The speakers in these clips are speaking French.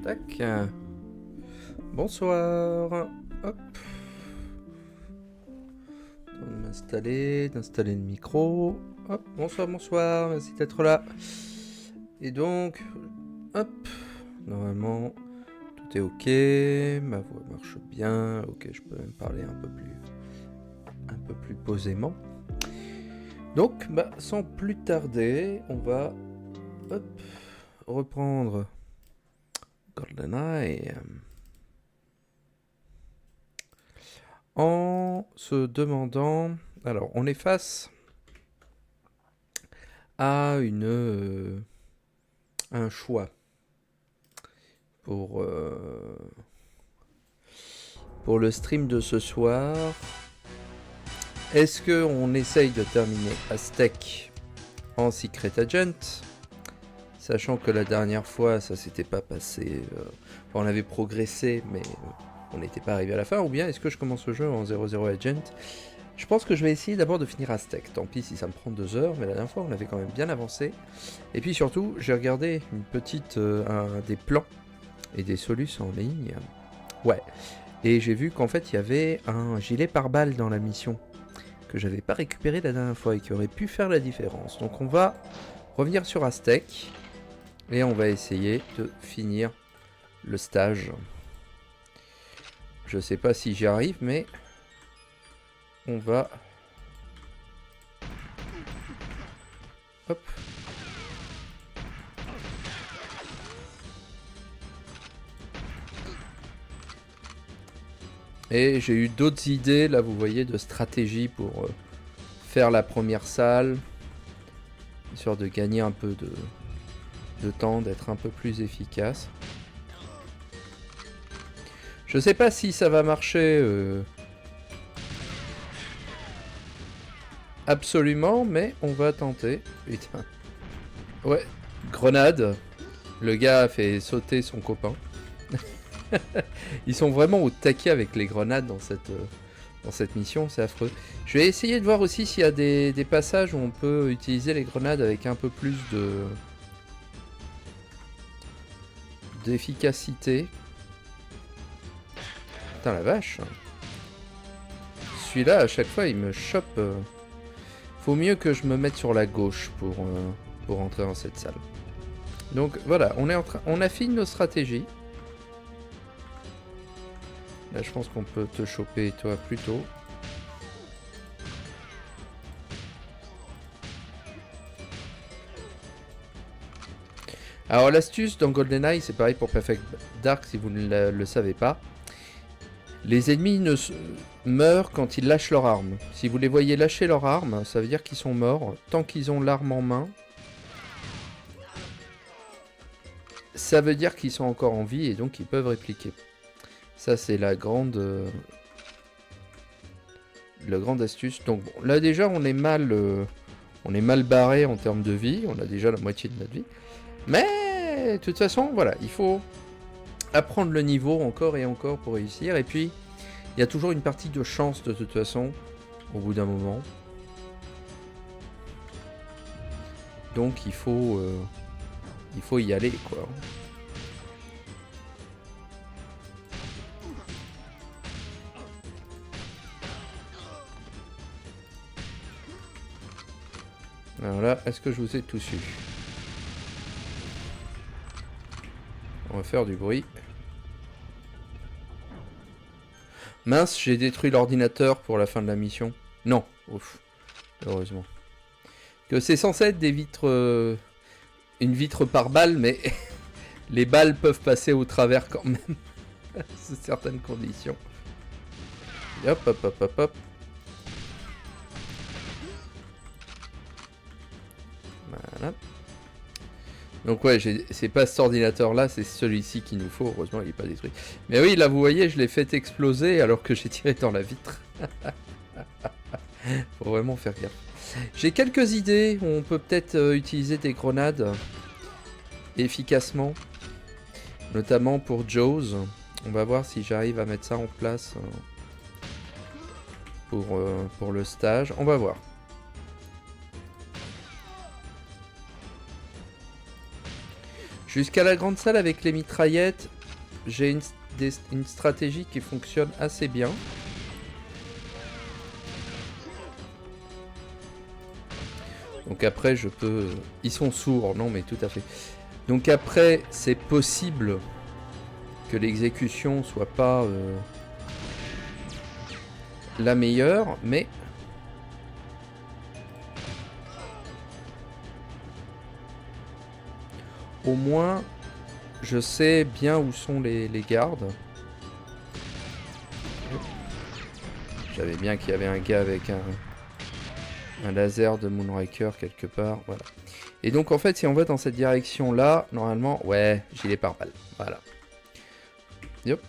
Tac. Bonsoir. Hop. D'installer le micro. Hop, bonsoir, bonsoir, merci d'être là. Et donc, hop, normalement, tout est ok, ma voix marche bien, ok, je peux même parler un peu plus posément. Donc, sans plus tarder, on va, hop, reprendre GoldenEye. En se demandant... Alors, on est face à un choix pour le stream de ce soir. Est-ce qu'on essaye de terminer Aztec en Secret Agent, sachant que la dernière fois, ça s'était pas passé... on avait progressé, mais... on n'était pas arrivé à la fin, ou bien est-ce que je commence le jeu en 00 Agent? Je pense que je vais essayer d'abord de finir Aztec, tant pis si ça me prend 2 heures, mais la dernière fois on avait quand même bien avancé. Et puis surtout, j'ai regardé des plans et des solutions en ligne. Ouais, et j'ai vu qu'en fait il y avait un gilet pare-balles dans la mission, que j'avais pas récupéré la dernière fois et qui aurait pu faire la différence. Donc on va revenir sur Aztec, et on va essayer de finir le stage. Je sais pas si j'y arrive, mais on va... Hop. Et j'ai eu d'autres idées, là vous voyez, de stratégie pour faire la première salle. Histoire de gagner un peu de temps, d'être un peu plus efficace. Je sais pas si ça va marcher... absolument, mais on va tenter. Putain. Ouais, grenade. Le gars a fait sauter son copain. Ils sont vraiment au taquet avec les grenades dans cette mission, c'est affreux. Je vais essayer de voir aussi s'il y a des passages où on peut utiliser les grenades avec un peu plus d'efficacité. Putain la vache. Celui-là, à chaque fois, il me chope. Faut mieux que je me mette sur la gauche pour entrer dans cette salle. Donc voilà, on affine nos stratégies. Là, je pense qu'on peut te choper, toi, plus tôt. Alors, l'astuce dans GoldenEye, c'est pareil pour Perfect Dark, si vous ne le savez pas. Les ennemis meurent quand ils lâchent leur arme. Si vous les voyez lâcher leur arme, ça veut dire qu'ils sont morts. Tant qu'ils ont l'arme en main, ça veut dire qu'ils sont encore en vie et donc ils peuvent répliquer. Ça, c'est la grande astuce. Donc bon, là déjà, on est mal barré en termes de vie. On a déjà la moitié de notre vie. Mais de toute façon, voilà, il faut apprendre le niveau encore et encore pour réussir. Et puis, il y a toujours une partie de chance de toute façon, au bout d'un moment. Donc il faut y aller, quoi. Alors là, est-ce que je vous ai tous eu? On va faire du bruit. Mince, j'ai détruit l'ordinateur pour la fin de la mission. Non, ouf, heureusement. Que c'est censé être des vitres... une vitre par balle, mais les balles peuvent passer au travers quand même. Sous certaines conditions. Et hop, hop, hop, hop, hop. Voilà. Donc ouais, c'est pas cet ordinateur là, c'est celui-ci qu'il nous faut. Heureusement, il est pas détruit. Mais oui, là, vous voyez, je l'ai fait exploser alors que j'ai tiré dans la vitre. Faut vraiment faire gaffe. J'ai quelques idées où on peut peut-être utiliser des grenades efficacement. Notamment pour Jaws. On va voir si j'arrive à mettre ça en place pour le stage. On va voir. Jusqu'à la grande salle avec les mitraillettes, j'ai une stratégie qui fonctionne assez bien. Donc après je peux... Ils sont sourds, non mais tout à fait. Donc après c'est possible que l'exécution soit pas la meilleure, mais... Au moins, je sais bien où sont les gardes. J'avais bien qu'il y avait un gars avec un laser de Moonraker quelque part. Voilà. Et donc en fait, si on va dans cette direction-là, normalement, ouais, gilet pare-balles. Voilà. Yop.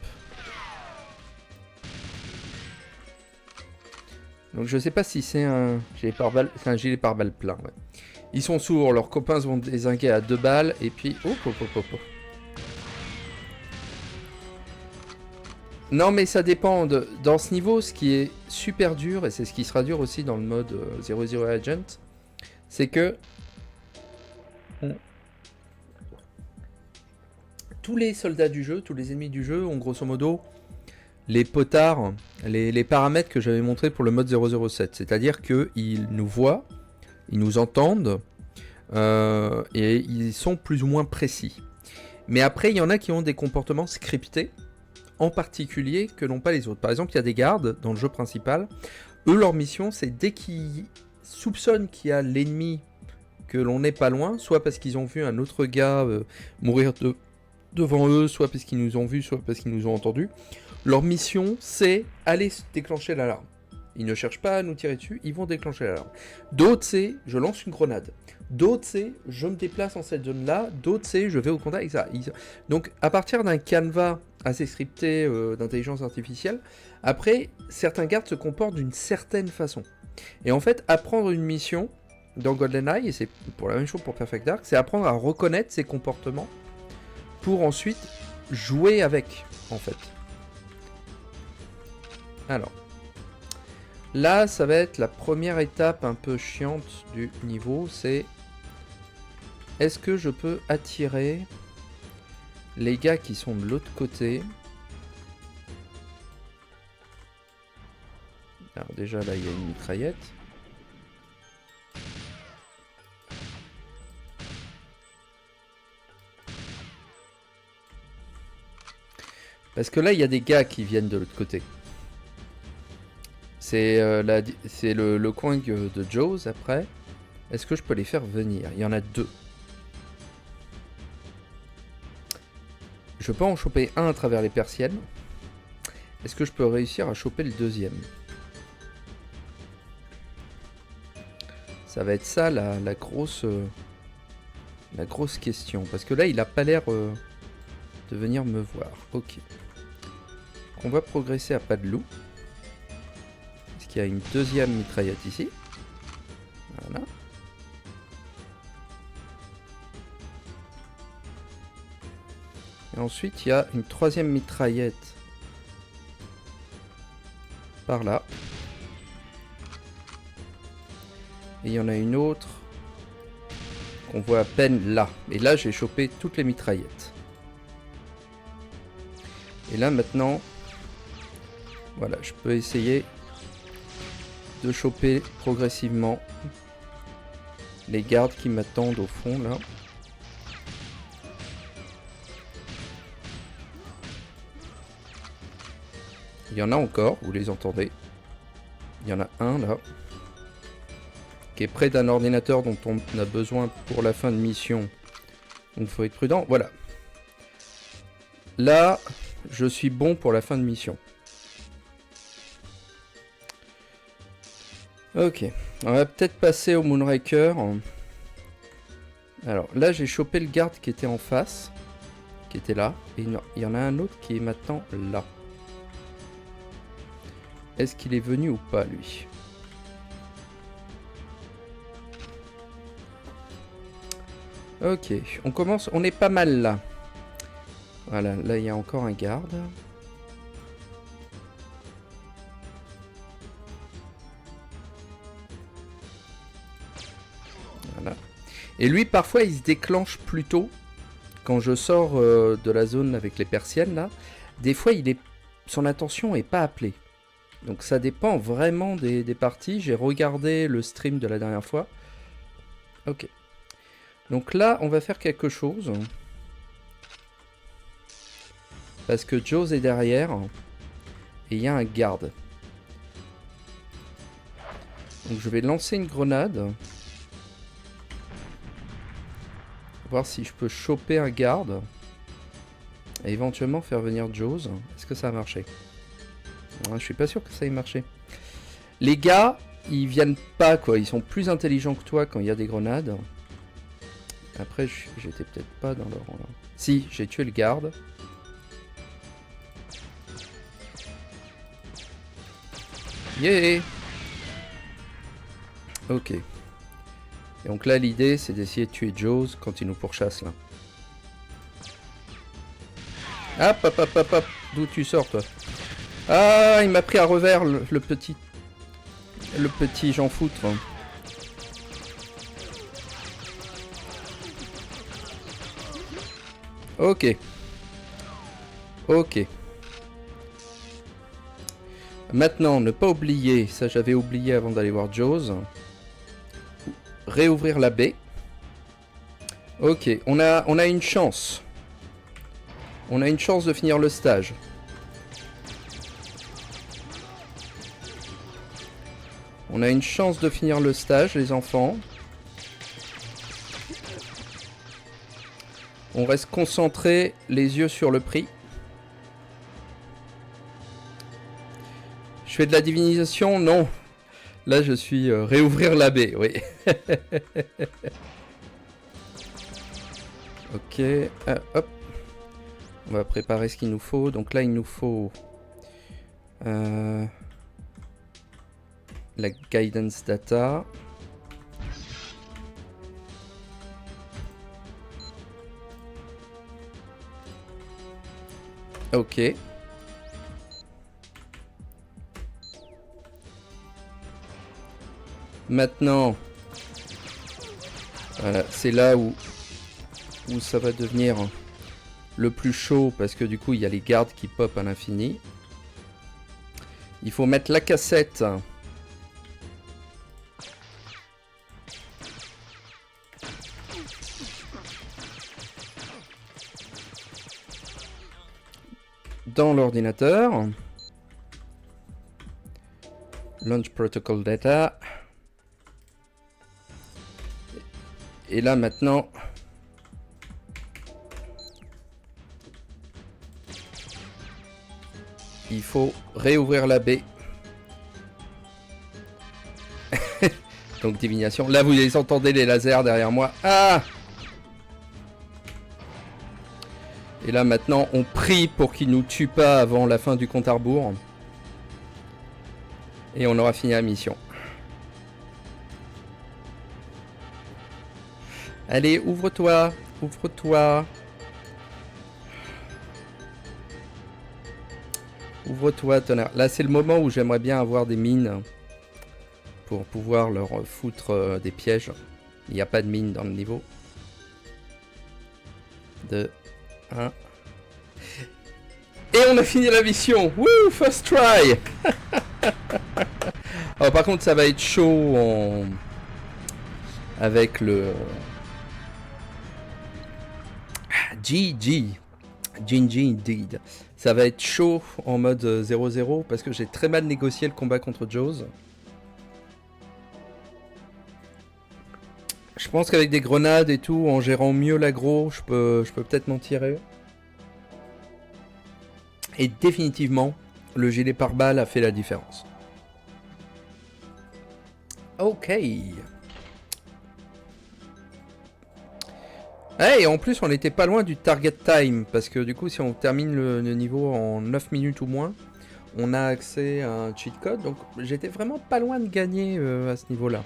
Donc je sais pas si c'est un gilet pare-balles. C'est un gilet pare-balles plein, ouais. Ils sont sourds, leurs copains vont dézinguer à 2 balles, et puis... Oh, oh, oh, oh, oh. Non, mais ça dépend. Dans ce niveau, ce qui est super dur, et c'est ce qui sera dur aussi dans le mode 00 Agent, c'est que... Tous les soldats du jeu, tous les ennemis du jeu ont grosso modo les potards, les paramètres que j'avais montrés pour le mode 007. C'est-à-dire qu'ils nous voient, ils nous entendent, et ils sont plus ou moins précis. Mais après, il y en a qui ont des comportements scriptés, en particulier, que n'ont pas les autres. Par exemple, il y a des gardes dans le jeu principal. Eux, leur mission, c'est dès qu'ils soupçonnent qu'il y a l'ennemi, que l'on n'est pas loin, soit parce qu'ils ont vu un autre gars mourir devant eux, soit parce qu'ils nous ont vus, soit parce qu'ils nous ont entendus. Leur mission, c'est aller déclencher l'alarme. Ils ne cherchent pas à nous tirer dessus, ils vont déclencher l'alarme. D'autres, c'est je lance une grenade. D'autres, c'est je me déplace en cette zone-là. D'autres, c'est je vais au contact, etc. Donc, à partir d'un canevas assez scripté d'intelligence artificielle, après, certains gardes se comportent d'une certaine façon. Et en fait, apprendre une mission dans GoldenEye, et c'est pour la même chose pour Perfect Dark, c'est apprendre à reconnaître ses comportements pour ensuite jouer avec, en fait. Alors, là, ça va être la première étape un peu chiante du niveau, c'est est-ce que je peux attirer les gars qui sont de l'autre côté? Alors déjà, là, il y a une mitraillette. Parce que là, il y a des gars qui viennent de l'autre côté. C'est le coin de Jaws après. Est-ce que je peux les faire venir? Il y en a 2. Je peux en choper un à travers les persiennes. Est-ce que je peux réussir à choper le deuxième? Ça va être ça la grosse question. Parce que là, il a pas l'air de venir me voir. Ok. On va progresser à pas de loup. Est-ce qu'il y a une deuxième mitraillette ici? Voilà. Et ensuite, il y a une troisième mitraillette par là. Et il y en a une autre qu'on voit à peine là. Et là, j'ai chopé toutes les mitraillettes. Et là, maintenant, voilà, je peux essayer de choper progressivement les gardes qui m'attendent au fond, là. Il y en a encore, vous les entendez. Il y en a un, là, qui est près d'un ordinateur dont on a besoin pour la fin de mission. Donc il faut être prudent. Voilà. Là, je suis bon pour la fin de mission. Ok. On va peut-être passer au Moonraker. Alors là, j'ai chopé le garde qui était en face. Qui était là. Et il y en a un autre qui est maintenant là. Est-ce qu'il est venu ou pas, lui ? Ok, on commence, on est pas mal là. Voilà, là il y a encore un garde. Voilà. Et lui, parfois, il se déclenche plus tôt quand je sors de la zone avec les persiennes, là, des fois, son attention est pas appelée. Donc ça dépend vraiment des parties. J'ai regardé le stream de la dernière fois. Ok. Donc là, on va faire quelque chose. Parce que Jaws est derrière. Et il y a un garde. Donc je vais lancer une grenade. Voir si je peux choper un garde. Et éventuellement faire venir Jaws. Est-ce que ça a marché? Je suis pas sûr que ça ait marché. Les gars, ils viennent pas quoi. Ils sont plus intelligents que toi quand il y a des grenades. Après, j'étais peut-être pas dans leur rang là. Si, j'ai tué le garde. Yeah. Ok. Et donc là, l'idée, c'est d'essayer de tuer Jaws quand il nous pourchasse là. Hop, hop, hop, hop, hop. D'où tu sors, toi? Ah, il m'a pris à revers, le petit... Le petit Jean Foutre. Ok. Ok. Maintenant, ne pas oublier, ça j'avais oublié avant d'aller voir Jaws. Réouvrir la baie. Ok, on a une chance. On a une chance de finir le stage. On a une chance de finir le stage, les enfants. On reste concentré, les yeux sur le prix. Je fais de la divinisation? Non. Là, je suis réouvrir la baie, oui. Ok, hop. On va préparer ce qu'il nous faut. Donc là, il nous faut la guidance data. Ok. Maintenant, voilà, c'est là où ça va devenir le plus chaud parce que du coup il y a les gardes qui pop à l'infini. Il faut mettre la cassette. Dans l'ordinateur. Launch Protocol Data. Et là maintenant... Il faut réouvrir la baie. Donc divination. Là vous les entendez les lasers derrière moi. Ah! Et là maintenant on prie pour qu'ils nous tuent pas avant la fin du compte à rebours. Et on aura fini la mission. Allez, ouvre-toi. Ouvre-toi. Ouvre-toi, tonnerre. Là, c'est le moment où j'aimerais bien avoir des mines pour pouvoir leur foutre des pièges. Il n'y a pas de mine dans le niveau. 2, 1. Et on a fini la mission. Woo, first try. Alors, par contre, ça va être chaud avec le... GG. GG indeed. Ça va être chaud en mode 0-0 parce que j'ai très mal négocié le combat contre Jaws. Je pense qu'avec des grenades et tout, en gérant mieux l'aggro, je peux peut-être m'en tirer. Et définitivement, le gilet pare-balles a fait la différence. Ok. Et en plus, on n'était pas loin du target time, parce que du coup, si on termine le niveau en 9 minutes ou moins, on a accès à un cheat code, donc j'étais vraiment pas loin de gagner à ce niveau-là.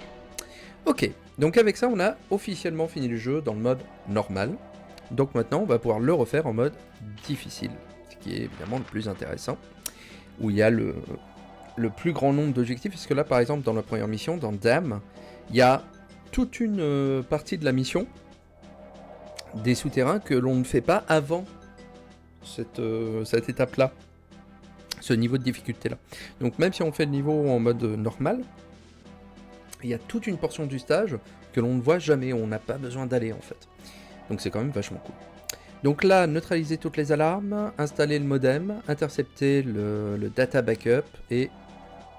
Ok, donc avec ça, on a officiellement fini le jeu dans le mode normal. Donc maintenant, on va pouvoir le refaire en mode difficile, ce qui est évidemment le plus intéressant, où il y a le plus grand nombre d'objectifs, parce que là, par exemple, dans la première mission, dans Dam, il y a toute une partie de la mission des souterrains que l'on ne fait pas avant cette étape-là, ce niveau de difficulté-là. Donc même si on fait le niveau en mode normal, il y a toute une portion du stage que l'on ne voit jamais, on n'a pas besoin d'aller en fait. Donc c'est quand même vachement cool. Donc là, neutraliser toutes les alarmes, installer le modem, intercepter le data backup et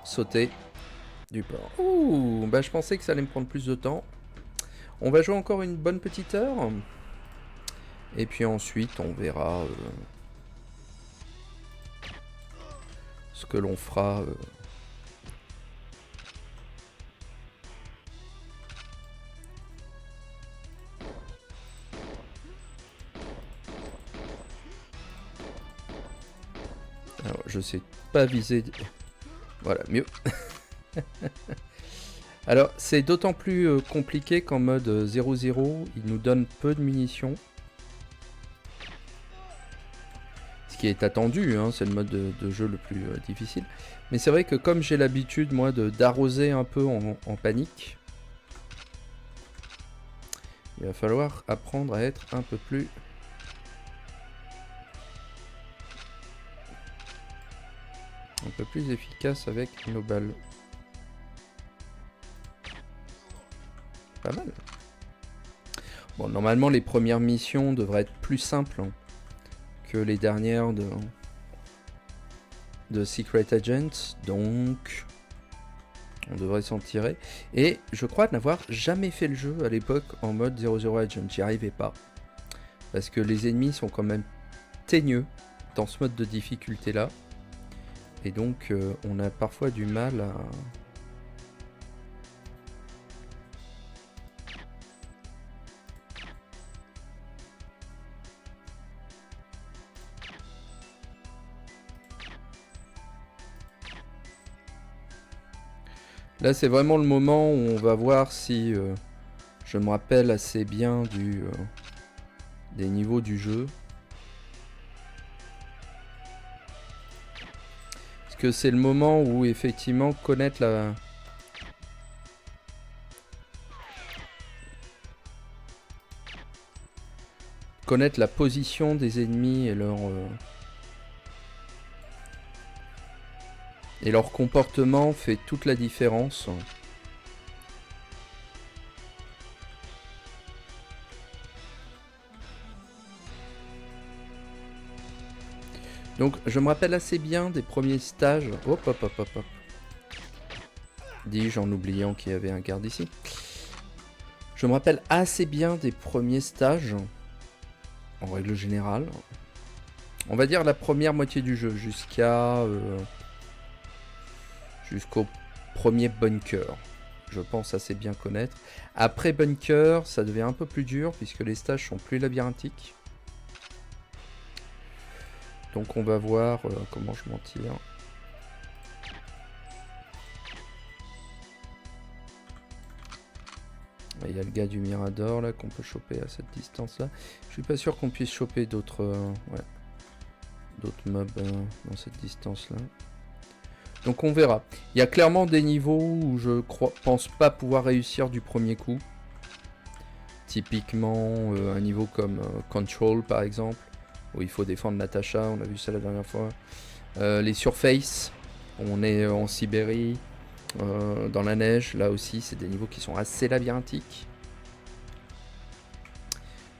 sauter du port. Ouh, bah je pensais que ça allait me prendre plus de temps. On va jouer encore une bonne petite heure. Et puis ensuite, on verra ce que l'on fera. Alors, je sais pas viser. Voilà, mieux. Alors, c'est d'autant plus compliqué qu'en mode 0-0, il nous donne peu de munitions. Ce qui est attendu, hein, c'est le mode de jeu le plus difficile. Mais c'est vrai que comme j'ai l'habitude, moi, d'arroser un peu en panique, il va falloir apprendre à être un peu plus... efficace avec nos balles. Pas mal. Bon, normalement, les premières missions devraient être plus simples que les dernières de Secret Agent, donc on devrait s'en tirer. Et je crois n'avoir jamais fait le jeu à l'époque en mode 00 Agent, j'y arrivais pas. Parce que les ennemis sont quand même teigneux dans ce mode de difficulté là. Et donc on a parfois du mal à... Là, c'est vraiment le moment où on va voir si je me rappelle assez bien des niveaux du jeu. Parce que c'est le moment où, effectivement, connaître la position des ennemis et leur comportement fait toute la différence. Donc je me rappelle assez bien des premiers stages. Hop hop hop hop hop. Dis-je en oubliant qu'il y avait un garde ici. Je me rappelle assez bien des premiers stages. En règle générale. On va dire la première moitié du jeu jusqu'au premier bunker. Je pense assez bien connaître. Après bunker, ça devient un peu plus dur puisque les stages sont plus labyrinthiques. Donc on va voir comment je m'en tire. Il y a le gars du Mirador là qu'on peut choper à cette distance là. Je suis pas sûr qu'on puisse choper d'autres mobs dans cette distance là. Donc on verra. Il y a clairement des niveaux où je pense pas pouvoir réussir du premier coup. Typiquement un niveau comme Control par exemple, où il faut défendre Natasha, on a vu ça la dernière fois. Les Surface, on est en Sibérie, dans la neige, là aussi c'est des niveaux qui sont assez labyrinthiques.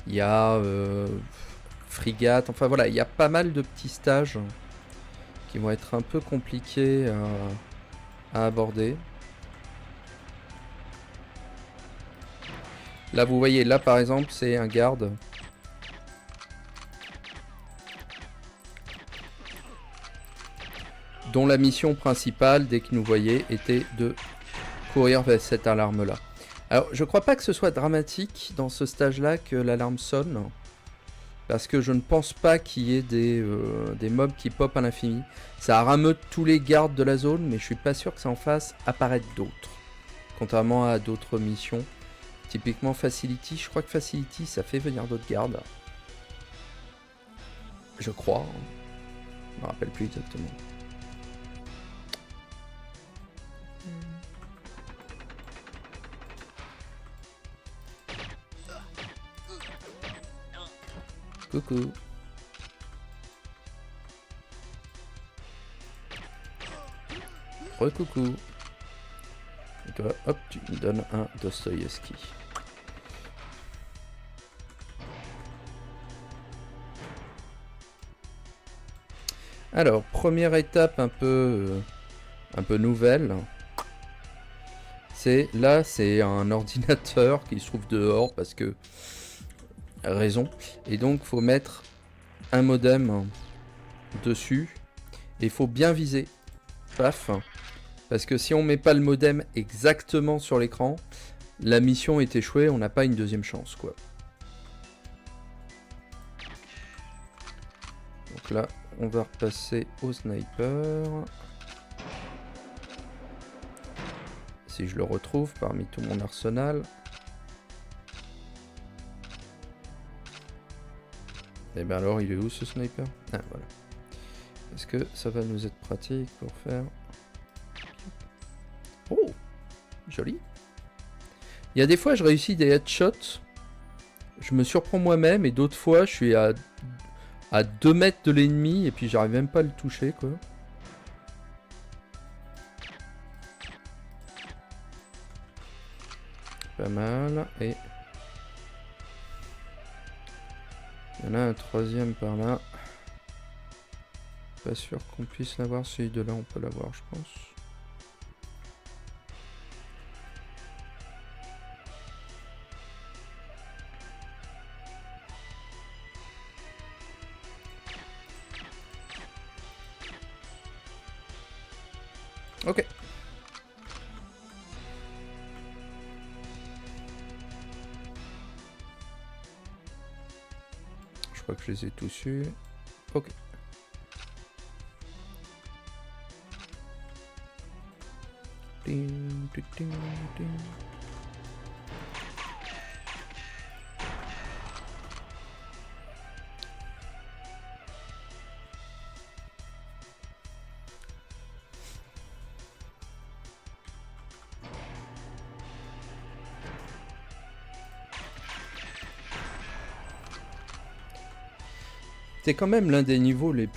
Il y a Frigate, enfin voilà, il y a pas mal de petits stages qui vont être un peu compliqués à aborder. Là vous voyez, là par exemple c'est un garde. Dont la mission principale, dès que nous voyait, était de courir vers cette alarme là. Alors je crois pas que ce soit dramatique dans ce stage là que l'alarme sonne. Parce que je ne pense pas qu'il y ait des mobs qui pop à l'infini. Ça rameute tous les gardes de la zone, mais je suis pas sûr que ça en fasse apparaître d'autres. Contrairement à d'autres missions. Typiquement Facility, je crois que Facility ça fait venir d'autres gardes. Je crois. Je me rappelle plus exactement. Coucou. Coucou. Et toi, hop, tu me donnes un Dostoïevski. Alors, première étape un peu nouvelle. C'est un ordinateur qui se trouve dehors parce que raison. Et donc, faut mettre un modem dessus et il faut bien viser. Paf. Parce que si on met pas le modem exactement sur l'écran, la mission est échouée, on n'a pas une deuxième chance, quoi. Donc là, on va repasser au sniper. Si je le retrouve parmi tout mon arsenal. Et bien alors, il est où ce sniper? Ah, voilà. Est-ce que ça va nous être pratique pour faire... Oh, joli. Il y a des fois, je réussis des headshots. Je me surprends moi-même. Et d'autres fois, je suis à 2 mètres de l'ennemi. Et puis, j'arrive même pas à le toucher, quoi. Pas mal. Et... il y en a un troisième par là. Pas sûr qu'on puisse l'avoir. Celui de là, on peut l'avoir, je pense. Ok. Je crois que je les ai tous eus. Ok. Ding, ding, ding, ding. C'est quand même l'un des niveaux les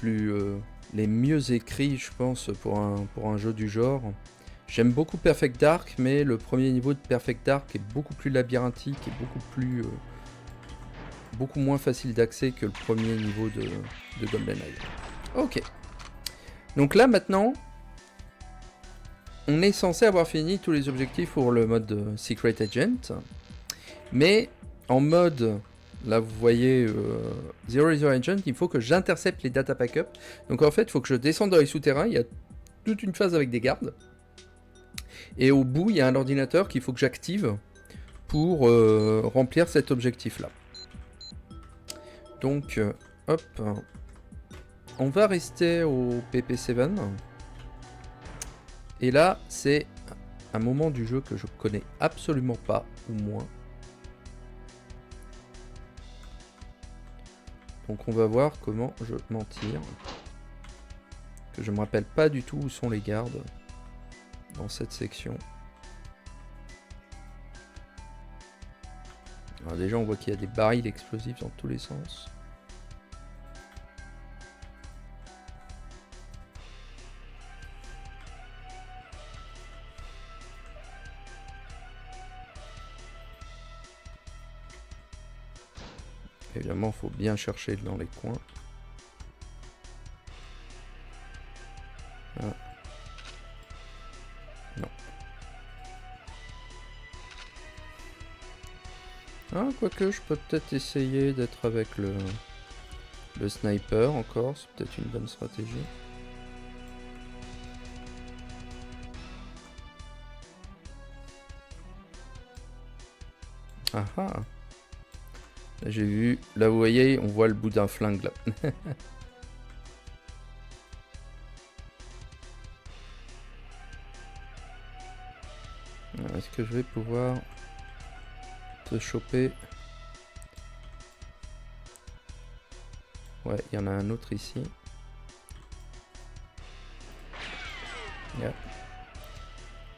mieux écrits, je pense, pour un jeu du genre. J'aime beaucoup Perfect Dark, mais le premier niveau de Perfect Dark est beaucoup plus labyrinthique et beaucoup moins facile d'accès que le premier niveau de GoldenEye. Ok. Donc là, maintenant, on est censé avoir fini tous les objectifs pour le mode Secret Agent. Mais en mode... là, vous voyez Zero Agent, il faut que j'intercepte les data backups. Donc en fait, il faut que je descende dans les souterrains. Il y a toute une phase avec des gardes. Et au bout, il y a un ordinateur qu'il faut que j'active pour remplir cet objectif-là. Donc, hop. On va rester au PP7. Et là, c'est un moment du jeu que je connais absolument pas, ou moins. Donc on va voir comment je m'en tire. Que je me rappelle pas du tout où sont les gardes dans cette section. Alors déjà on voit qu'il y a des barils explosifs dans tous les sens. Évidemment, il faut bien chercher dans les coins. Ah. Non. Ah, quoique, je peux peut-être essayer d'être avec le sniper encore. C'est peut-être une bonne stratégie. Ah ah. J'ai vu, là vous voyez, on voit le bout d'un flingue là. Est-ce que je vais pouvoir te choper? Ouais, il y en a un autre ici. Yeah.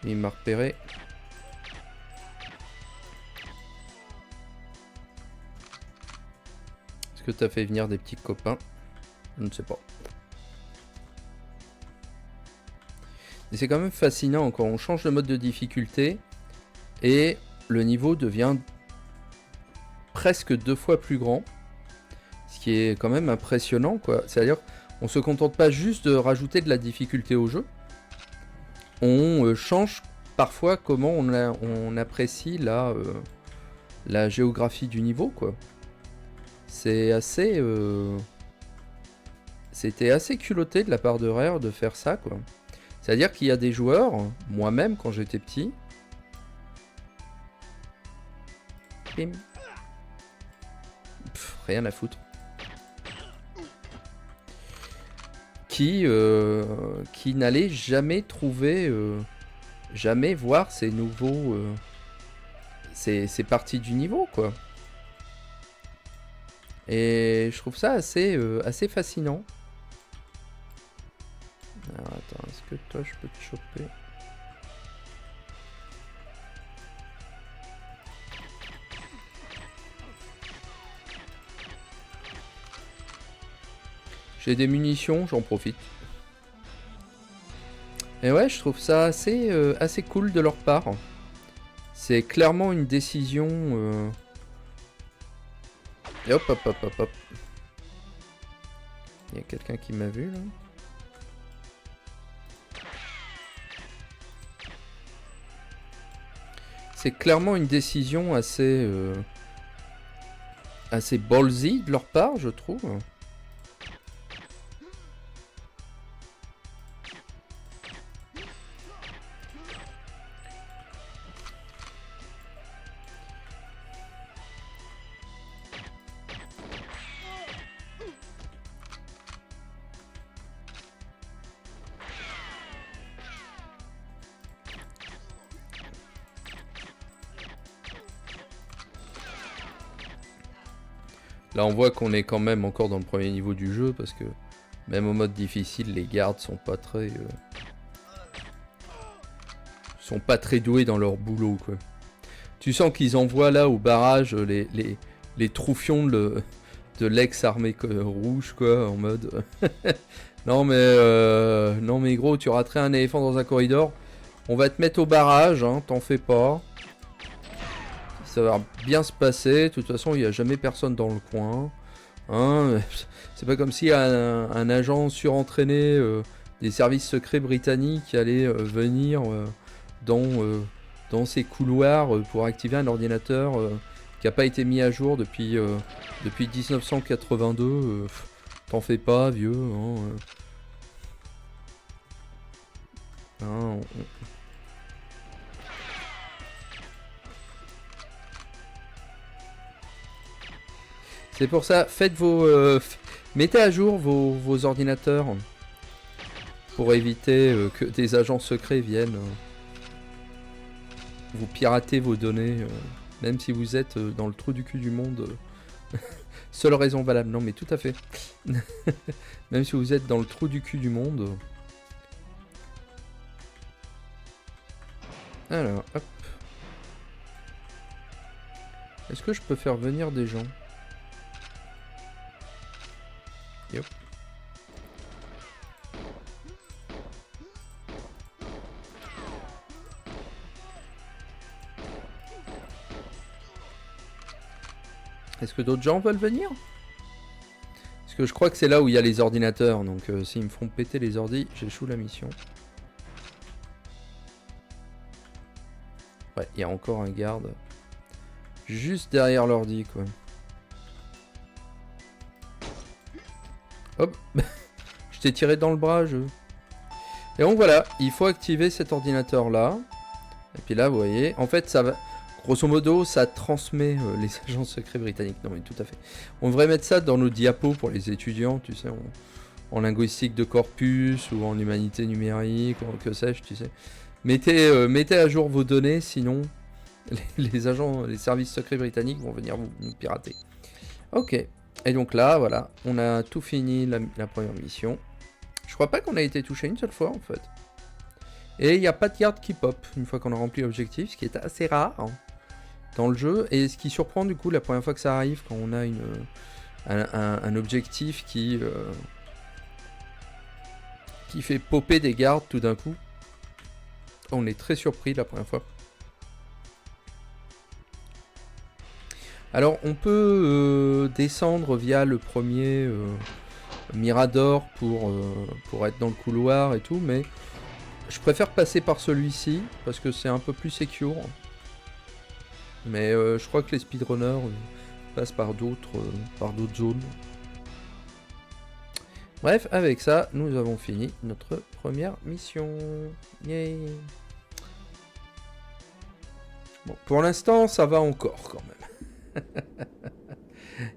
Il m'a repéré. Est-ce que t'as fait venir des petits copains? Je ne sais pas. Et c'est quand même fascinant quand on change de mode de difficulté et le niveau devient presque 2 fois plus grand. Ce qui est quand même impressionnant, quoi. C'est-à-dire, on se contente pas juste de rajouter de la difficulté au jeu. On change parfois comment on apprécie la géographie du niveau, quoi. C'est assez... C'était assez culotté de la part de Rare de faire ça, quoi. C'est-à-dire qu'il y a des joueurs, moi-même quand j'étais petit... Bim. Pff, rien à foutre. Qui n'allaient jamais trouver... jamais voir ces nouveaux... ces parties du niveau, quoi. Et je trouve ça assez fascinant. Alors attends, est-ce que toi je peux te choper? J'ai des munitions, j'en profite. Et ouais, je trouve ça assez cool de leur part. C'est clairement une décision... Et hop, hop, hop, hop, hop. Il y a quelqu'un qui m'a vu, là. C'est clairement une décision assez ballsy de leur part, je trouve. Là on voit qu'on est quand même encore dans le premier niveau du jeu parce que même au mode difficile les gardes sont pas très doués dans leur boulot, quoi. Tu sens qu'ils envoient là au barrage les troufions de l'ex-armée rouge, quoi, en mode non mais gros, tu raterais un éléphant dans un corridor, on va te mettre au barrage, hein, t'en fais pas. Ça va bien se passer, de toute façon il n'y a jamais personne dans le coin. Hein, c'est pas comme si un agent surentraîné des services secrets britanniques allait venir dans ces couloirs pour activer un ordinateur qui n'a pas été mis à jour depuis 1982. T'en fais pas, vieux. Hein, c'est pour ça, faites mettez à jour vos ordinateurs pour éviter que des agents secrets viennent vous pirater vos données, même si vous êtes dans le trou du cul du monde. Seule raison valable, non mais tout à fait. Même si vous êtes dans le trou du cul du monde. Alors, hop. Est-ce que je peux faire venir des gens ? Yep. Est-ce que d'autres gens veulent venir? Parce que je crois que c'est là où il y a les ordinateurs, donc s'ils me font péter les ordis, j'échoue la mission. Ouais, il y a encore un garde. Juste derrière l'ordi, quoi. Hop. Je t'ai tiré dans le bras, je... Et donc voilà, il faut activer cet ordinateur-là. Et puis là, vous voyez, en fait, ça va... Grosso modo, ça transmet les agents secrets britanniques. Non mais tout à fait. On devrait mettre ça dans nos diapos pour les étudiants, tu sais, en linguistique de corpus ou en humanité numérique, ou que sais-je, tu sais. Mettez à jour vos données, sinon les services secrets britanniques vont venir nous pirater. Ok. Et donc là, voilà, on a tout fini la première mission. Je crois pas qu'on a été touché une seule fois, en fait. Et il n'y a pas de garde qui pop une fois qu'on a rempli l'objectif, ce qui est assez rare, hein, dans le jeu. Et ce qui surprend, du coup, la première fois que ça arrive, quand on a un objectif qui fait popper des gardes tout d'un coup. On est très surpris la première fois. Alors on peut descendre via le premier Mirador pour être dans le couloir et tout, mais je préfère passer par celui-ci parce que c'est un peu plus secure. Mais je crois que les speedrunners passent par d'autres zones. Bref, avec ça, nous avons fini notre première mission. Yay. Bon, pour l'instant, ça va encore quand même.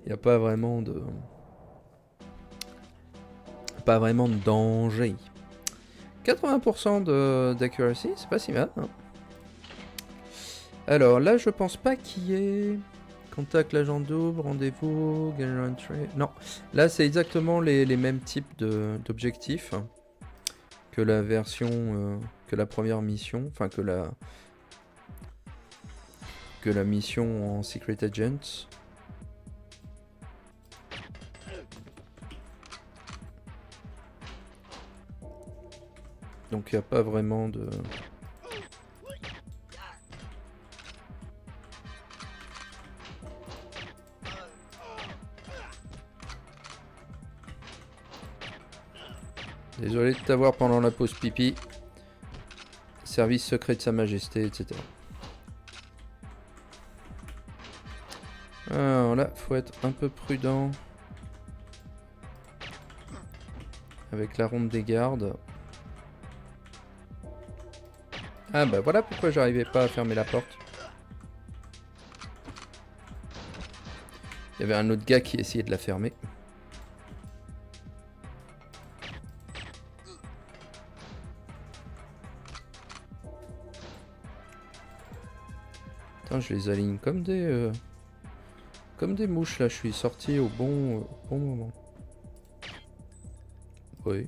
Il n'y a pas vraiment de danger. 80% d'accuracy, c'est pas si mal. Hein. Alors là, je pense pas qu'il y ait contact l'agent double, rendez-vous, gain entry. Non, là c'est exactement les mêmes types d'objectifs que la version, que la première mission, enfin que la mission en Secret Agent. Donc il n'y a pas vraiment de... Désolé de t'avoir pendant la pause pipi. Service secret de Sa Majesté, etc. Alors là, faut être un peu prudent. Avec la ronde des gardes. Ah bah voilà pourquoi j'arrivais pas à fermer la porte. Il y avait un autre gars qui essayait de la fermer. Putain, je les aligne comme des mouches là, je suis sorti au bon moment. Oui.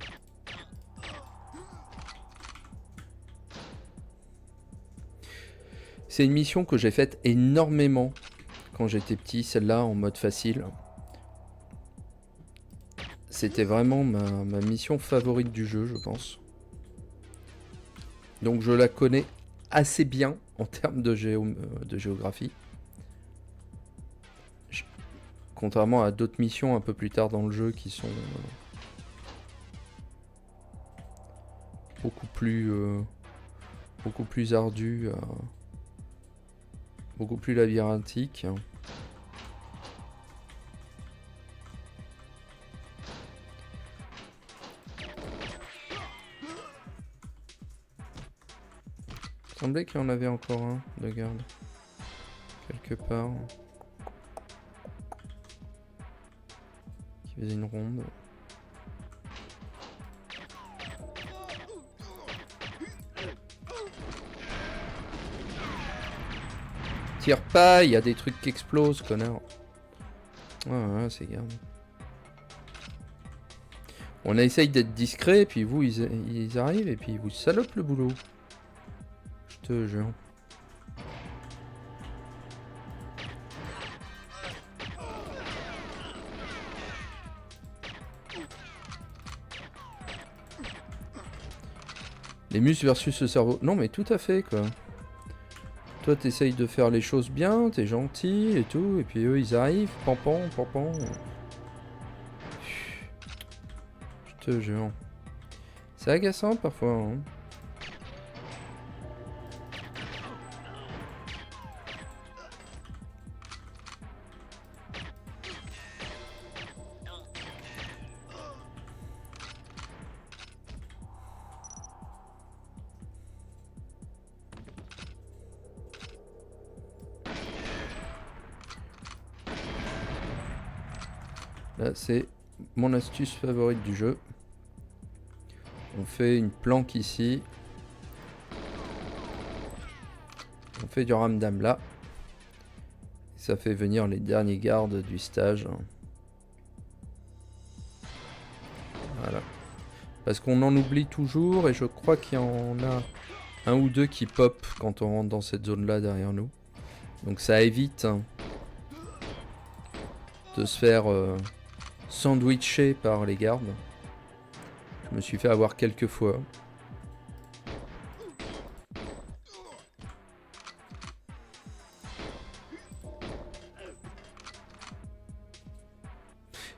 C'est une mission que j'ai faite énormément quand j'étais petit, celle-là en mode facile. C'était vraiment ma mission favorite du jeu, je pense. Donc je la connais assez bien en termes de géographie. Contrairement à d'autres missions un peu plus tard dans le jeu qui sont beaucoup plus ardues, beaucoup plus labyrinthiques. Il semblait qu'il y en avait encore un de garde quelque part qui faisait une ronde. Tire pas, il y a des trucs qui explosent, connard. Ouais, c'est garde. On essaye d'être discret, puis vous, ils arrivent, et puis ils vous salopent le boulot. Je te jure. Les muscles versus le cerveau. Non, mais tout à fait, quoi. Toi, t'essayes de faire les choses bien, t'es gentil et tout, et puis eux, ils arrivent, pampan. Je te jure. C'est agaçant, parfois, hein. Là, c'est mon astuce favorite du jeu. On fait une planque ici. On fait du ramdam là. Ça fait venir les derniers gardes du stage. Voilà. Parce qu'on en oublie toujours et je crois qu'il y en a un ou deux qui pop quand on rentre dans cette zone là derrière nous. Donc ça évite de se faire sandwicher par les gardes. Je me suis fait avoir quelques fois.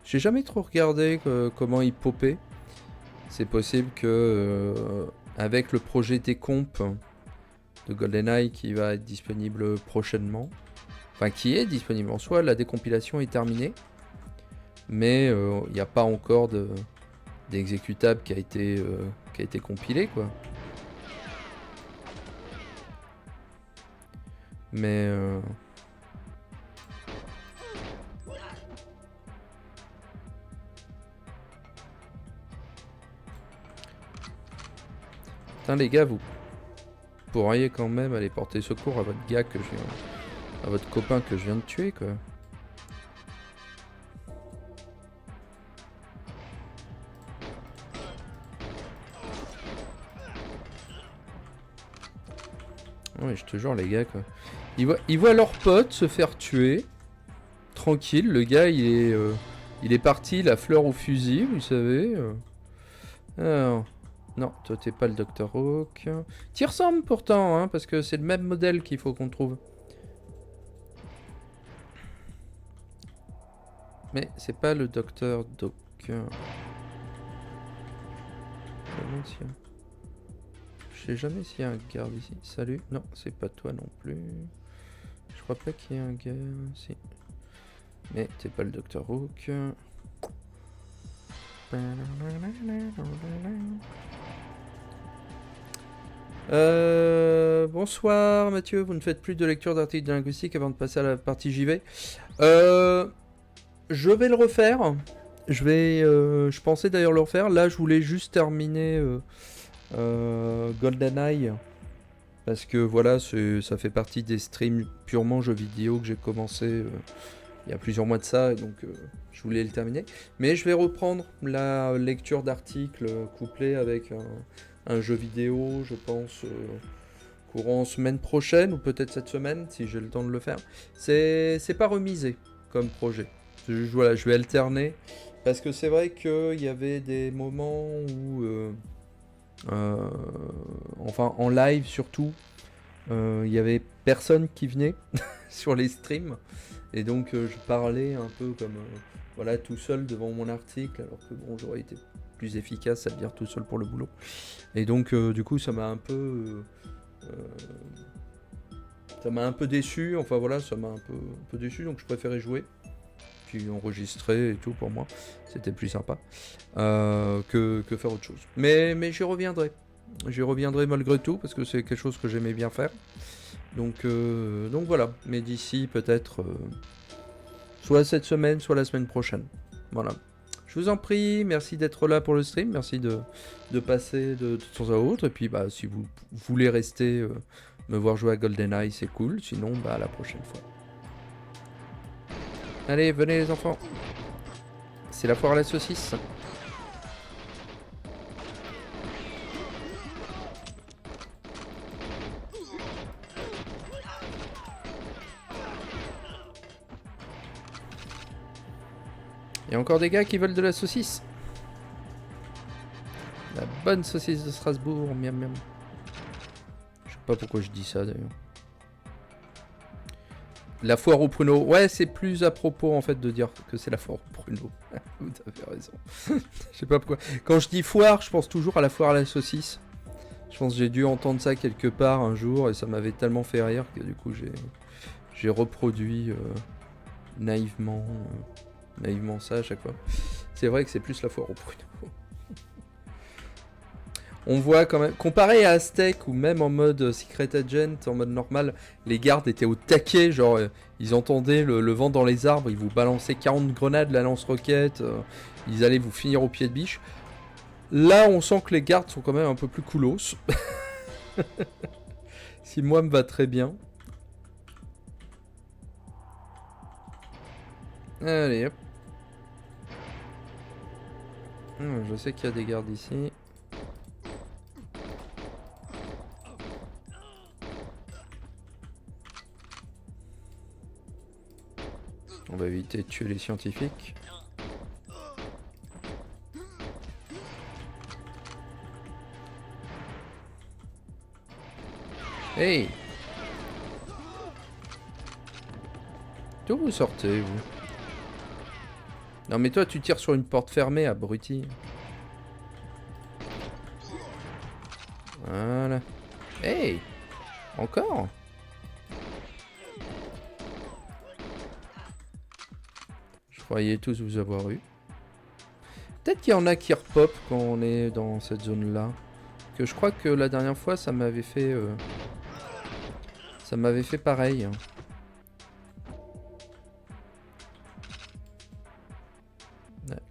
J'ai jamais trop regardé comment il popait. C'est possible que avec le projet Décomp de GoldenEye qui va être disponible prochainement, enfin qui est disponible en soi, la décompilation est terminée, mais il n'y a pas encore d'exécutable qui a été compilé quoi. Mais putain les gars, vous pourriez quand même aller porter secours à votre gars à votre copain que je viens de tuer quoi. Ouais, je te jure les gars quoi. Ils voient leur pote se faire tuer. Tranquille, le gars il est parti la fleur au fusil, vous savez. Alors, non, toi t'es pas le Dr. Hawk. T'y ressembles pourtant, hein, parce que c'est le même modèle qu'il faut qu'on trouve. Mais c'est pas le Dr. Doc. Je sais jamais s'il y a un garde ici. Salut. Non, c'est pas toi non plus. Je crois pas qu'il y ait un gars. Si. Mais t'es pas le Dr. Hook. Bonsoir Mathieu, vous ne faites plus de lecture d'articles de linguistique avant de passer à la partie JV. Je vais le refaire. Je pensais d'ailleurs le refaire. Là, je voulais juste terminer GoldenEye. Parce que voilà, ça fait partie des streams purement jeux vidéo que j'ai commencé il y a plusieurs mois de ça. Et donc, je voulais le terminer. Mais je vais reprendre la lecture d'articles couplée avec un jeu vidéo, je pense, courant semaine prochaine ou peut-être cette semaine, si j'ai le temps de le faire. C'est pas remisé comme projet. Voilà, je vais alterner. Parce que c'est vrai qu'il y avait des moments où... enfin en live surtout, il y avait personne qui venait sur les streams et donc je parlais un peu comme voilà tout seul devant mon article alors que bon j'aurais été plus efficace à le dire tout seul pour le boulot et donc du coup ça m'a un peu déçu, enfin voilà ça m'a un peu déçu donc je préférais jouer puis enregistrer et tout pour moi c'était plus sympa que faire autre chose mais j'y reviendrai malgré tout parce que c'est quelque chose que j'aimais bien faire donc voilà mais d'ici peut-être soit cette semaine soit la semaine prochaine voilà je vous en prie, merci d'être là pour le stream, merci de passer de temps à autre et puis bah si vous voulez rester me voir jouer à GoldenEye c'est cool, sinon bah à la prochaine fois. Allez, venez les enfants. C'est la foire à la saucisse. Il y a encore des gars qui veulent de la saucisse. La bonne saucisse de Strasbourg, miam miam. Je sais pas pourquoi je dis ça d'ailleurs. La foire aux pruneaux. Ouais, c'est plus à propos en fait de dire que c'est la foire aux pruneaux. Vous avez raison. Je sais pas pourquoi. Quand je dis foire, je pense toujours à la foire à la saucisse. Je pense que j'ai dû entendre ça quelque part un jour et ça m'avait tellement fait rire que du coup j'ai reproduit naïvement ça à chaque fois. C'est vrai que c'est plus la foire aux pruneaux. On voit quand même, comparé à Aztec ou même en mode Secret Agent, en mode normal, les gardes étaient au taquet, genre ils entendaient le vent dans les arbres, ils vous balançaient 40 grenades, la lance-roquette, ils allaient vous finir au pied de biche. Là, on sent que les gardes sont quand même un peu plus coolos. Si moi me va très bien. Allez hop. Je sais qu'il y a des gardes ici. On va éviter de tuer les scientifiques. Hey! D'où vous sortez, vous? Non mais toi tu tires sur une porte fermée, abruti. Voilà. Hey! Encore? Je croyais tous vous avoir eu. Peut-être qu'il y en a qui repop quand on est dans cette zone-là. Que je crois que la dernière fois ça m'avait fait... ça m'avait fait pareil.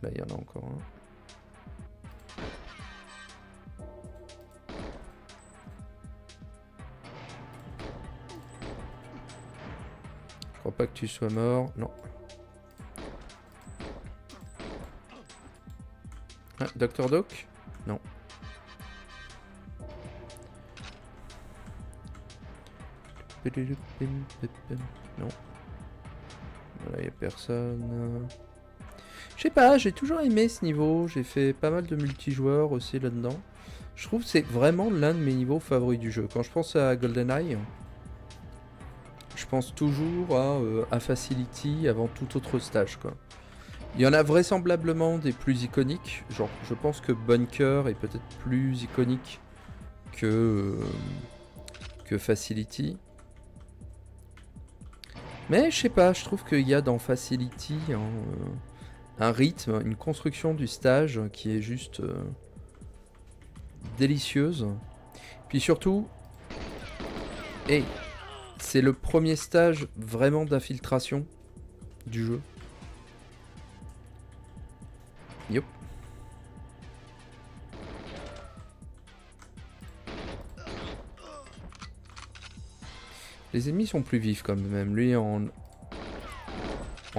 Là, il y en a encore un. Je crois pas que tu sois mort. Non. Ah, Dr. Doc? Non. Non. Voilà, y a personne. Je sais pas, j'ai toujours aimé ce niveau. J'ai fait pas mal de multijoueurs aussi là-dedans. Je trouve que c'est vraiment l'un de mes niveaux favoris du jeu. Quand je pense à GoldenEye, je pense toujours à Facility avant tout autre stage, quoi. Il y en a vraisemblablement des plus iconiques. Genre, je pense que Bunker est peut-être plus iconique que Facility. Mais je sais pas, je trouve qu'il y a dans Facility un rythme, une construction du stage qui est juste délicieuse. Puis surtout, c'est le premier stage vraiment d'infiltration du jeu. Yep. Les ennemis sont plus vifs quand même. Lui en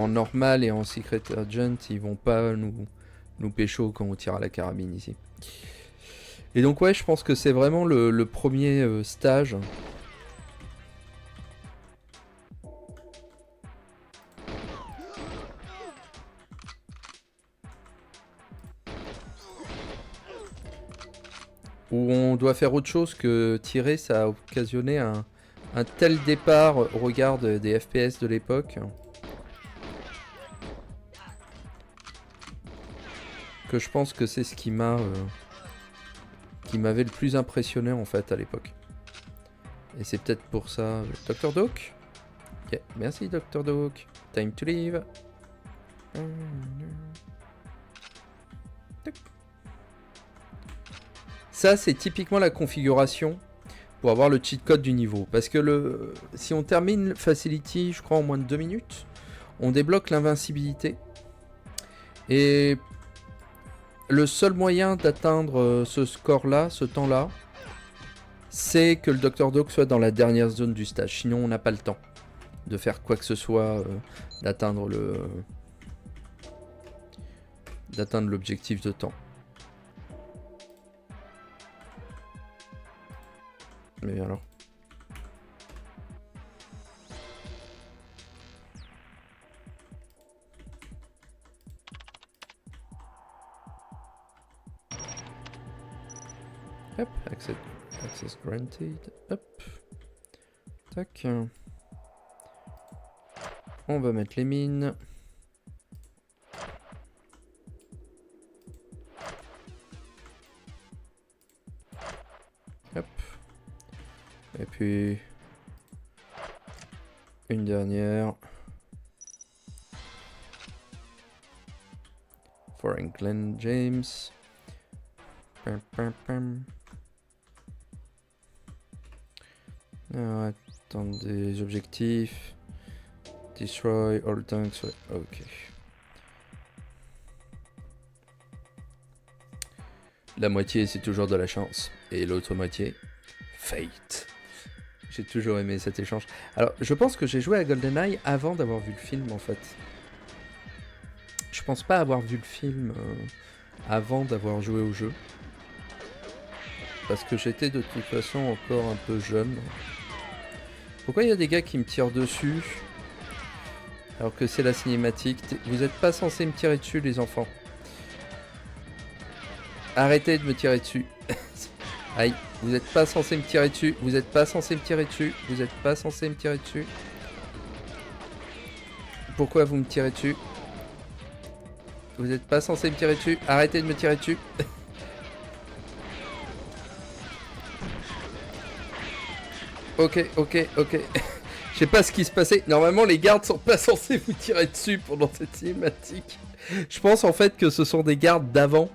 normal et en Secret Agent, ils vont pas nous pécho quand on tire à la carabine ici. Et donc ouais, je pense que c'est vraiment le premier stage. Où on doit faire autre chose que tirer, ça a occasionné un tel départ au regard des FPS de l'époque. Que je pense que c'est ce qui m'avait le plus impressionné en fait à l'époque. Et c'est peut-être pour ça... Dr. Doc? Ok, merci Dr. Doc. Time to leave. Ça c'est typiquement la configuration pour avoir le cheat code du niveau. Parce que si on termine Facility, je crois en moins de 2 minutes, on débloque l'invincibilité. Et le seul moyen d'atteindre ce score-là, ce temps-là, c'est que le Dr. Doc soit dans la dernière zone du stage. Sinon, on n'a pas le temps de faire quoi que ce soit, d'atteindre l'objectif de temps. Mais alors... Hop, access granted. Hop. Tac. On va mettre les mines. Hop. Et puis... une dernière. Franklin James. Pam, pam, pam. Alors, attendez, objectifs. Destroy all tanks. Ok. La moitié, c'est toujours de la chance. Et l'autre moitié, fate. J'ai toujours aimé cet échange. Alors, je pense que j'ai joué à GoldenEye avant d'avoir vu le film, en fait. Je pense pas avoir vu le film avant d'avoir joué au jeu. Parce que j'étais de toute façon encore un peu jeune. Pourquoi il y a des gars qui me tirent dessus? Alors que c'est la cinématique. Vous n'êtes pas censé me tirer dessus, les enfants. Arrêtez de me tirer dessus. Aïe, vous n'êtes pas censé me tirer dessus. Vous n'êtes pas censé me tirer dessus. Vous n'êtes pas censé me tirer dessus. Pourquoi vous me tirez dessus? Vous n'êtes pas censé me tirer dessus. Arrêtez de me tirer dessus. Ok. Je sais pas ce qui se passait. Normalement, les gardes sont pas censés vous tirer dessus pendant cette cinématique. Je pense en fait que ce sont des gardes d'avant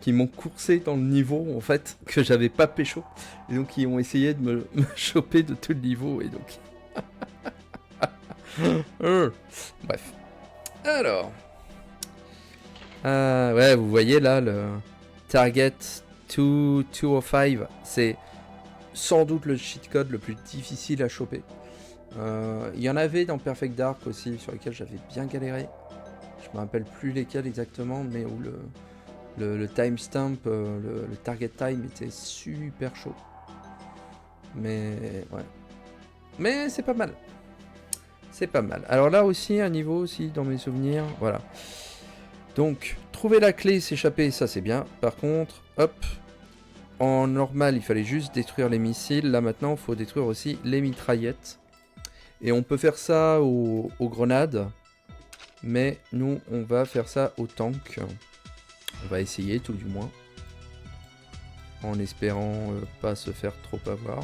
qui m'ont coursé dans le niveau en fait que j'avais pas pécho et donc ils ont essayé de me choper de tout le niveau et donc bref. Alors ouais, vous voyez là le target 205, c'est sans doute le cheat code le plus difficile à choper. Il y en avait dans Perfect Dark aussi sur lesquels j'avais bien galéré. Je me rappelle plus lesquels exactement, mais où le timestamp, le target time était super chaud. Mais ouais. Mais c'est pas mal. C'est pas mal. Alors là aussi, un niveau aussi dans mes souvenirs. Voilà. Donc, trouver la clé, s'échapper, ça c'est bien. Par contre, hop. En normal, il fallait juste détruire les missiles. Là maintenant, il faut détruire aussi les mitraillettes. Et on peut faire ça aux grenades. Mais nous, on va faire ça aux tanks. On va essayer tout du moins. En espérant pas se faire trop avoir.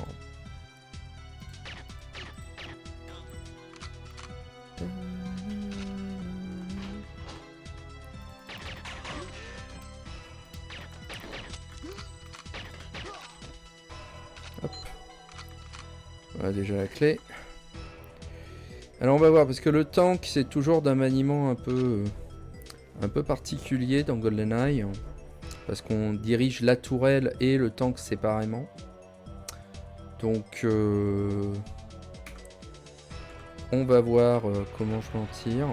Hop. Voilà déjà la clé. Alors on va voir, parce que le tank c'est toujours d'un maniement un peu particulier dans GoldenEye. Parce qu'on dirige la tourelle et le tank séparément. Donc on va voir comment je m'en tire.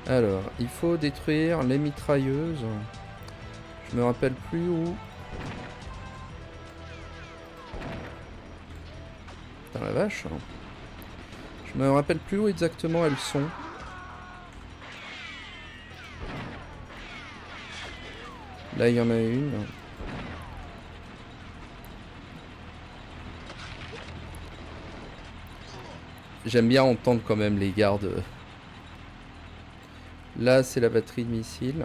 Alors, il faut détruire les mitrailleuses. Je me rappelle plus où. Putain la vache. Je me rappelle plus où exactement elles sont. Là, il y en a une. J'aime bien entendre quand même les gardes. Là, c'est la batterie de missiles.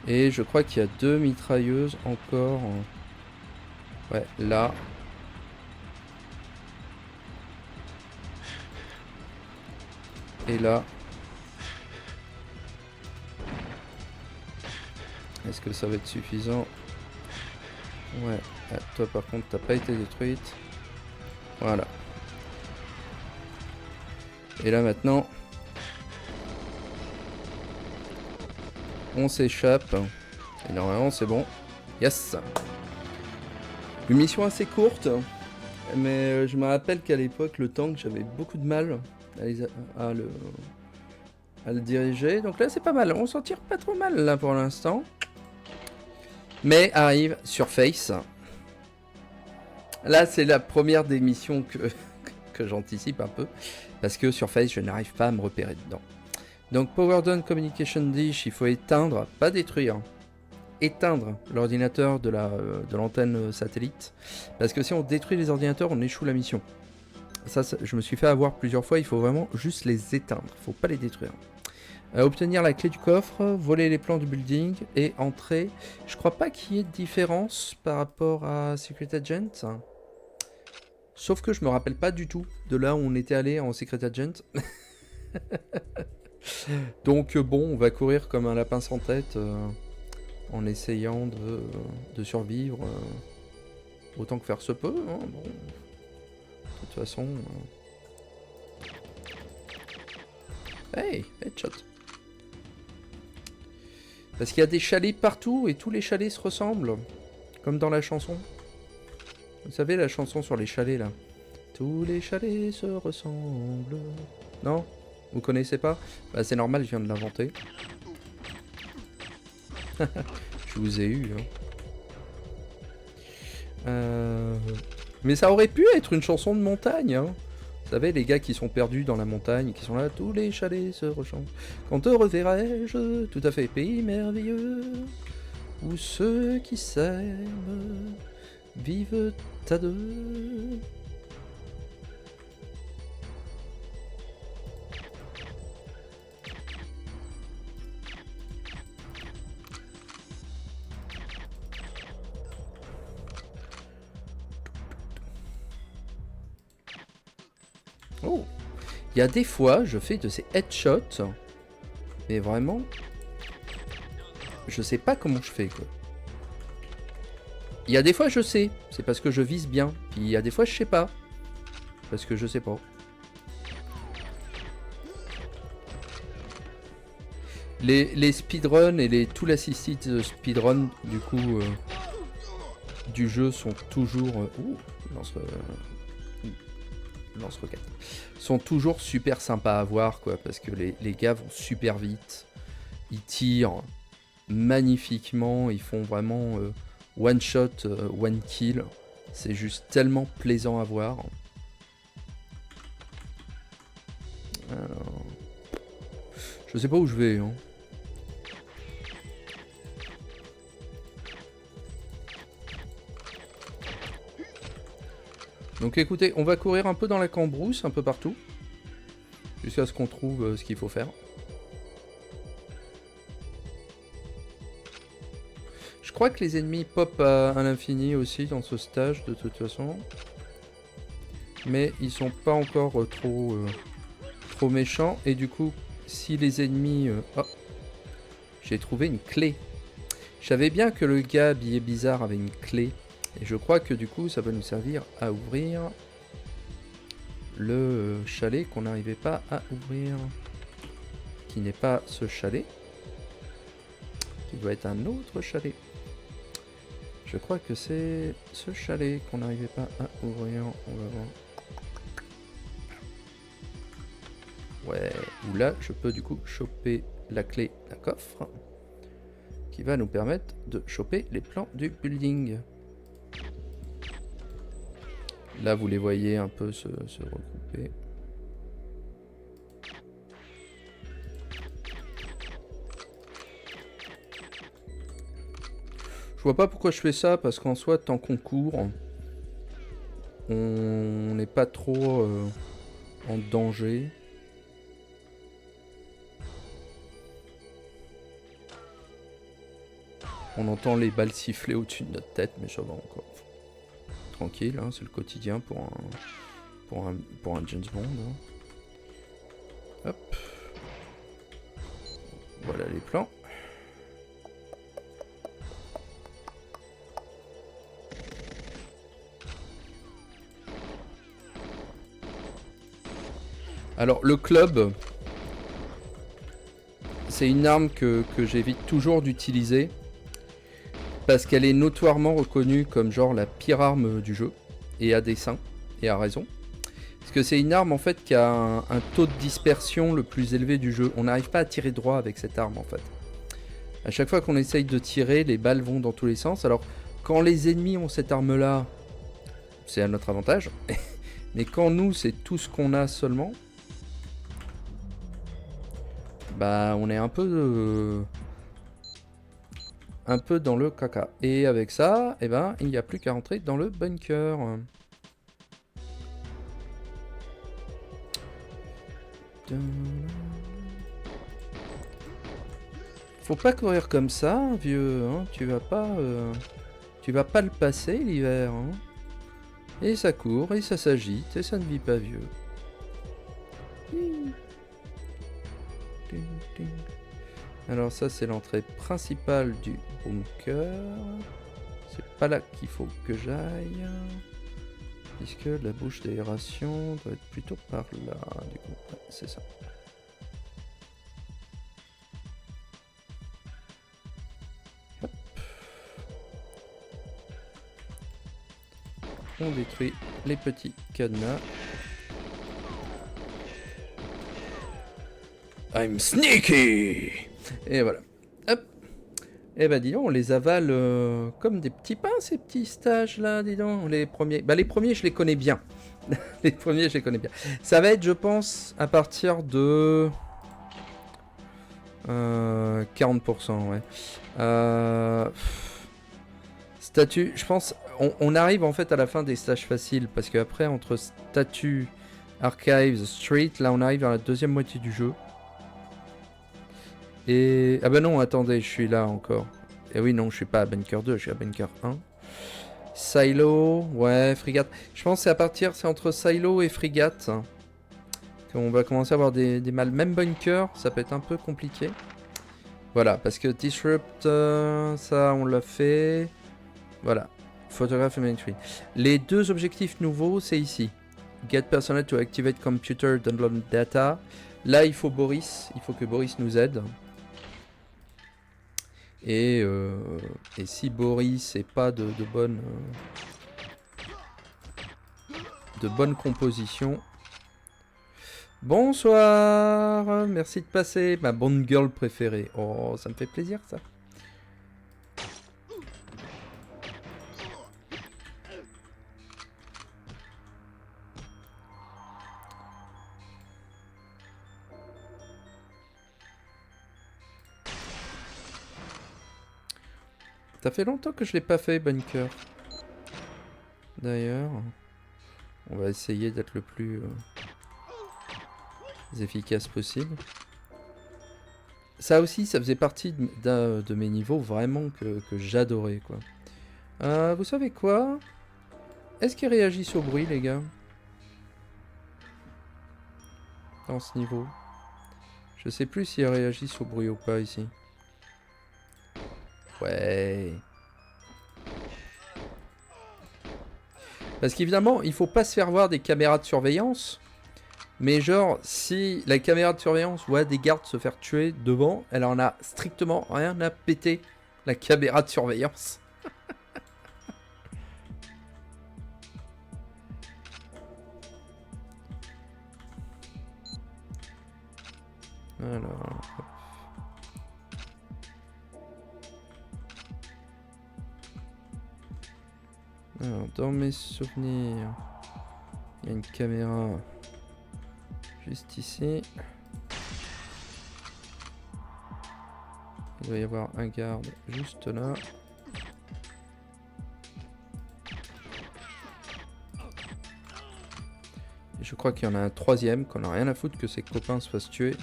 Et je crois qu'il y a 2 mitrailleuses encore. Ouais, là. Et là. Est-ce que ça va être suffisant? Ouais. Ah, toi par contre, t'as pas été détruite. Voilà. Et là maintenant, on s'échappe. Et normalement c'est bon. Yes. Une mission assez courte. Mais je me rappelle qu'à l'époque, le tank, j'avais beaucoup de mal à le diriger. Donc là c'est pas mal. On s'en tire pas trop mal là pour l'instant. Mais arrive Surface. Là c'est la première des missions que j'anticipe un peu. Parce que Surface, je n'arrive pas à me repérer dedans. Donc Power Down Communication Dish, il faut éteindre, pas détruire. Éteindre l'ordinateur de l'antenne satellite. Parce que si on détruit les ordinateurs, on échoue la mission. Ça, je me suis fait avoir plusieurs fois, il faut vraiment juste les éteindre. Il ne faut pas les détruire. Obtenir la clé du coffre, voler les plans du building et entrer. Je crois pas qu'il y ait de différence par rapport à Secret Agent. Sauf que je me rappelle pas du tout de là où on était allé en Secret Agent. Donc bon, on va courir comme un lapin sans tête en essayant de survivre autant que faire se peut. Hein, bon. De toute façon... Hey, headshot. Parce qu'il y a des chalets partout et tous les chalets se ressemblent. Comme dans la chanson. Vous savez la chanson sur les chalets là. Tous les chalets se ressemblent. Non? Vous connaissez pas? Bah c'est normal, je viens de l'inventer. Je vous ai eu. Hein. Mais ça aurait pu être une chanson de montagne, hein. Vous savez, les gars qui sont perdus dans la montagne, qui sont là, tous les chalets se rechantent. Quand te reverrai-je, tout à fait, pays merveilleux, où ceux qui s'aiment vivent à deux. Oh, il y a des fois, je fais de ces headshots, mais vraiment, je sais pas comment je fais, quoi. Il y a des fois, je sais, c'est parce que je vise bien. Puis il y a des fois, je sais pas, parce que je sais pas. Les speedruns et les tool assisted speedrun, du coup, du jeu sont toujours... lance-roquette. Sont toujours super sympas à voir, quoi, parce que les gars vont super vite. Ils tirent magnifiquement, ils font vraiment one shot, one kill. C'est juste tellement plaisant à voir. Alors... Je sais pas où je vais, hein. Donc écoutez, on va courir un peu dans la cambrousse, un peu partout, jusqu'à ce qu'on trouve ce qu'il faut faire. Je crois que les ennemis pop à l'infini aussi dans ce stage de toute façon. Mais ils sont pas encore trop méchants. Et du coup, si les ennemis... Oh, j'ai trouvé une clé. Je savais bien que le gars habillé bizarre avait une clé. Et je crois que du coup, ça va nous servir à ouvrir le chalet qu'on n'arrivait pas à ouvrir. Qui n'est pas ce chalet. Qui doit être un autre chalet. Je crois que c'est ce chalet qu'on n'arrivait pas à ouvrir. On va voir. Ouais, où là, je peux du coup choper la clé d'un coffre. Qui va nous permettre de choper les plans du building. Là, vous les voyez un peu se regrouper. Je vois pas pourquoi je fais ça, parce qu'en soi, tant qu'on court, on n'est pas trop en danger. On entend les balles siffler au-dessus de notre tête, mais ça va encore. Tranquille, hein, c'est le quotidien pour un James Bond. Hein. Hop. Voilà les plans. Alors le club, c'est une arme que j'évite toujours d'utiliser. Parce qu'elle est notoirement reconnue comme genre la pire arme du jeu. Et à dessein, et à raison. Parce que c'est une arme en fait qui a un taux de dispersion le plus élevé du jeu. On n'arrive pas à tirer droit avec cette arme en fait. À chaque fois qu'on essaye de tirer, les balles vont dans tous les sens. Alors quand les ennemis ont cette arme là, c'est à notre avantage. Mais quand nous c'est tout ce qu'on a seulement, bah on est un peu dans le caca. Et avec ça, eh ben, il n'y a plus qu'à rentrer dans le bunker. Faut pas courir comme ça, vieux. Hein. Tu vas pas le passer l'hiver. Hein. Et ça court, et ça s'agite, et ça ne vit pas vieux. Alors ça c'est l'entrée principale du bunker. C'est pas là qu'il faut que j'aille. Puisque la bouche d'aération doit être plutôt par là. Du coup, ouais, c'est ça. Hop. On détruit les petits cadenas. I'm sneaky! Et voilà. Hop. Eh ben dis donc, on les avale comme des petits pains, ces petits stages là, dis donc. Les premiers, bah les premiers je les connais bien. Les premiers je les connais bien. Ça va être, je pense, à partir de 40%, ouais. Statut, je pense, on arrive en fait à la fin des stages faciles parce qu'après entre statut, archives, street, là on arrive à la deuxième moitié du jeu. Et ah bah non, attendez, je suis là encore. Et oui, non, je suis pas à Bunker 2, je suis à Bunker 1. Silo, ouais, frégate. Je pense que c'est entre Silo et frégate qu'on va commencer à avoir des mal. Même Bunker, ça peut être un peu compliqué. Voilà, parce que Disrupt, ça on l'a fait. Voilà, photographe et mainstream. Les deux objectifs nouveaux, c'est ici. Get personnel to activate computer download data. Là, il faut Boris, il faut que Boris nous aide. Et si Boris n'est pas de bonne composition. Bonsoir, merci de passer, ma bonne girl préférée. Oh, ça me fait plaisir ça. Ça fait longtemps que je l'ai pas fait, Bunker. D'ailleurs, on va essayer d'être le plus efficace possible. Ça aussi, ça faisait partie de mes niveaux vraiment que j'adorais, quoi. Vous savez quoi? Est-ce qu'ils réagissent au bruit, les gars? Dans ce niveau. Je sais plus s'ils réagissent au bruit ou pas, ici. Ouais. Parce qu'évidemment, il faut pas se faire voir des caméras de surveillance. Mais genre, si la caméra de surveillance voit des gardes se faire tuer devant, elle en a strictement rien à péter, la caméra de surveillance. Alors... Alors, dans mes souvenirs, il y a une caméra juste ici. Il doit y avoir un garde juste là. Et je crois qu'il y en a un troisième, qu'on n'a rien à foutre que ses copains se fassent tuer.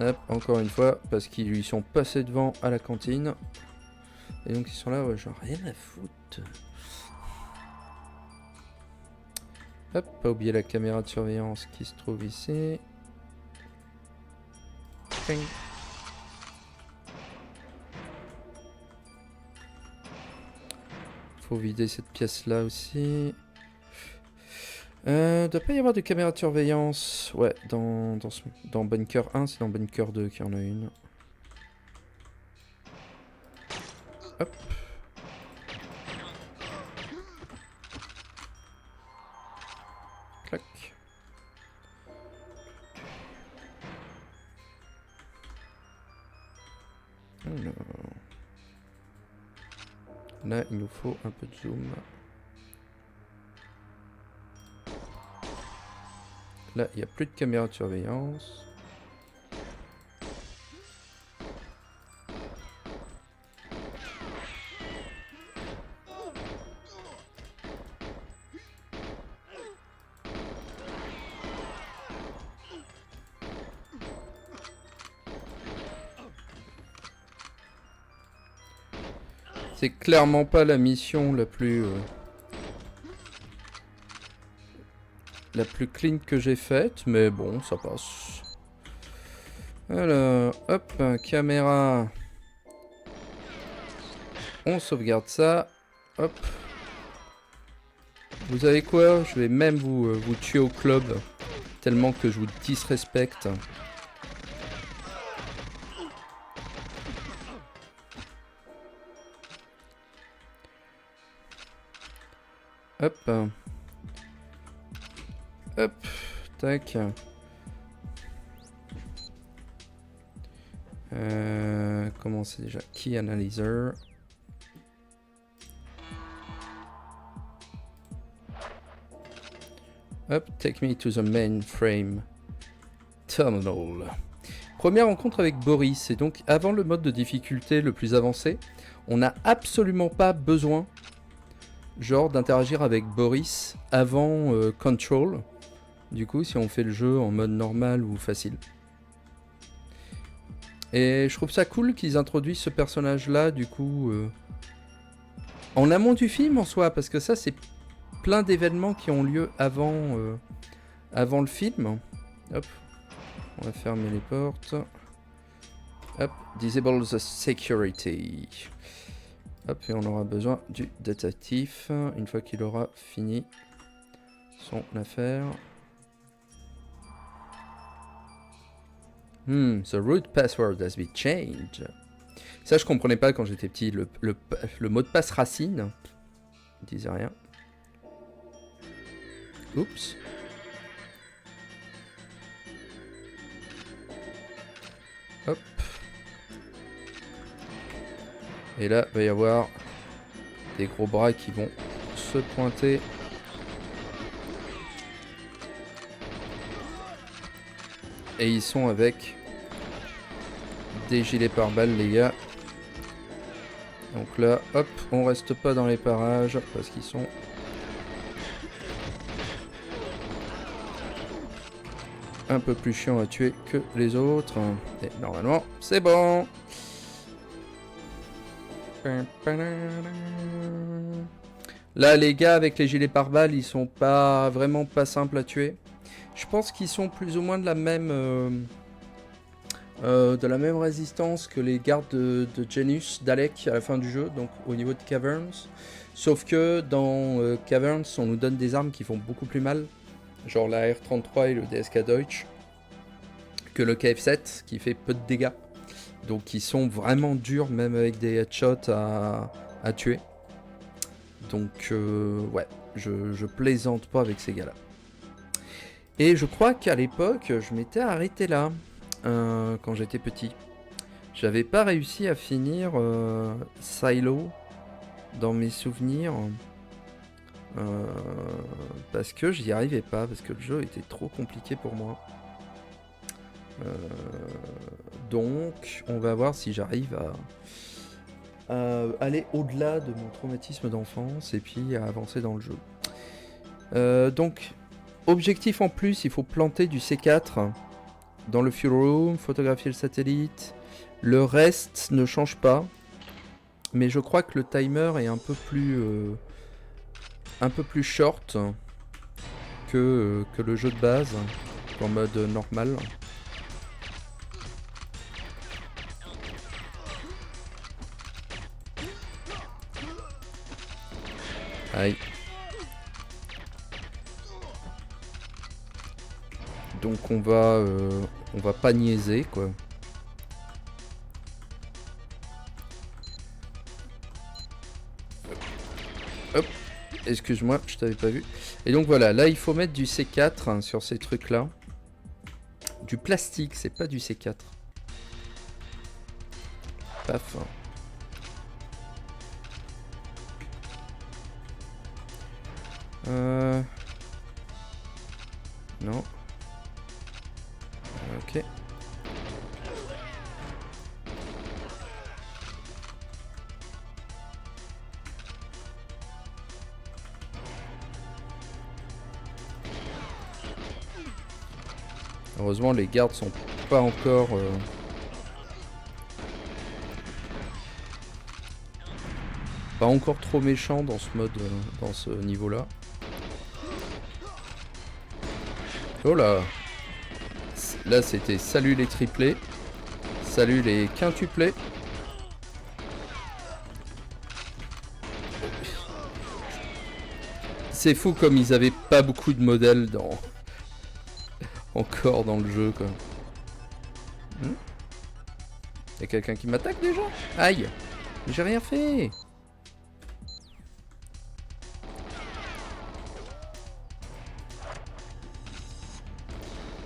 Hop, encore une fois, parce qu'ils lui sont passés devant à la cantine. Et donc ils sont là, ouais, genre rien à foutre. Hop, pas oublier la caméra de surveillance qui se trouve ici. Ping. Faut vider cette pièce là aussi. Doit pas y avoir de caméra de surveillance. Ouais, dans Bunker 1, c'est dans Bunker 2 qu'il y en a une. Hop. Clac. Alors. Là, il nous faut un peu de zoom. Là, il n'y a plus de caméra de surveillance. C'est clairement pas la mission la plus clean que j'ai faite, mais bon, ça passe. Alors, hop, caméra. On sauvegarde ça. Hop. Vous savez quoi? Je vais même vous tuer au club, tellement que je vous disrespecte. Hop. Hop. Tac. Comment c'est déjà? Key Analyzer. Hop, take me to the mainframe terminal. Première rencontre avec Boris, et donc avant le mode de difficulté le plus avancé, on n'a absolument pas besoin, genre, d'interagir avec Boris avant Control. Du coup, si on fait le jeu en mode normal ou facile. Et je trouve ça cool qu'ils introduisent ce personnage-là, du coup, en amont du film en soi, parce que ça, c'est plein d'événements qui ont lieu avant le film. Hop, on va fermer les portes. Hop, disable the security. Hop, et on aura besoin du détective une fois qu'il aura fini son affaire. The root password has been changed. Ça, je comprenais pas quand j'étais petit. Le mot de passe racine. Il disait rien. Oups. Hop. Et là, il va y avoir des gros bras qui vont se pointer. Et ils sont avec des gilets pare-balles, les gars. Donc là, hop, on reste pas dans les parages parce qu'ils sont un peu plus chiants à tuer que les autres. Et normalement, c'est bon. Là, les gars avec les gilets pare-balles, ils sont vraiment pas simples à tuer. Je pense qu'ils sont plus ou moins de la même résistance que les gardes de Janus, d'Alec à la fin du jeu, donc au niveau de Caverns. Sauf que dans Caverns, on nous donne des armes qui font beaucoup plus mal, genre la R33 et le DSK Deutsch, que le KF7 qui fait peu de dégâts. Donc ils sont vraiment durs, même avec des headshots à tuer. Donc ouais, je plaisante pas avec ces gars-là. Et je crois qu'à l'époque, je m'étais arrêté là, quand j'étais petit. J'avais pas réussi à finir Silo dans mes souvenirs, parce que j'y arrivais pas, parce que le jeu était trop compliqué pour moi. Donc, on va voir si j'arrive à aller au-delà de mon traumatisme d'enfance et puis à avancer dans le jeu. Donc, objectif en plus, il faut planter du C4 dans le fuel room, photographier le satellite. Le reste ne change pas, mais je crois que le timer est un peu plus short que le jeu de base, en mode normal. Aïe. Donc on va pas niaiser quoi. Hop, excuse-moi, je t'avais pas vu. Et donc voilà, là il faut mettre du C4 hein, sur ces trucs là. Du plastique, c'est pas du C4. Paf. Non. Ok. Heureusement, les gardes sont pas encore... pas encore trop méchants dans ce mode, dans ce niveau-là. Oh là! Là, c'était salut les triplés. Salut les quintuplés. C'est fou comme ils avaient pas beaucoup de modèles encore dans le jeu quoi. Y'a quelqu'un qui m'attaque déjà? Aïe! J'ai rien fait!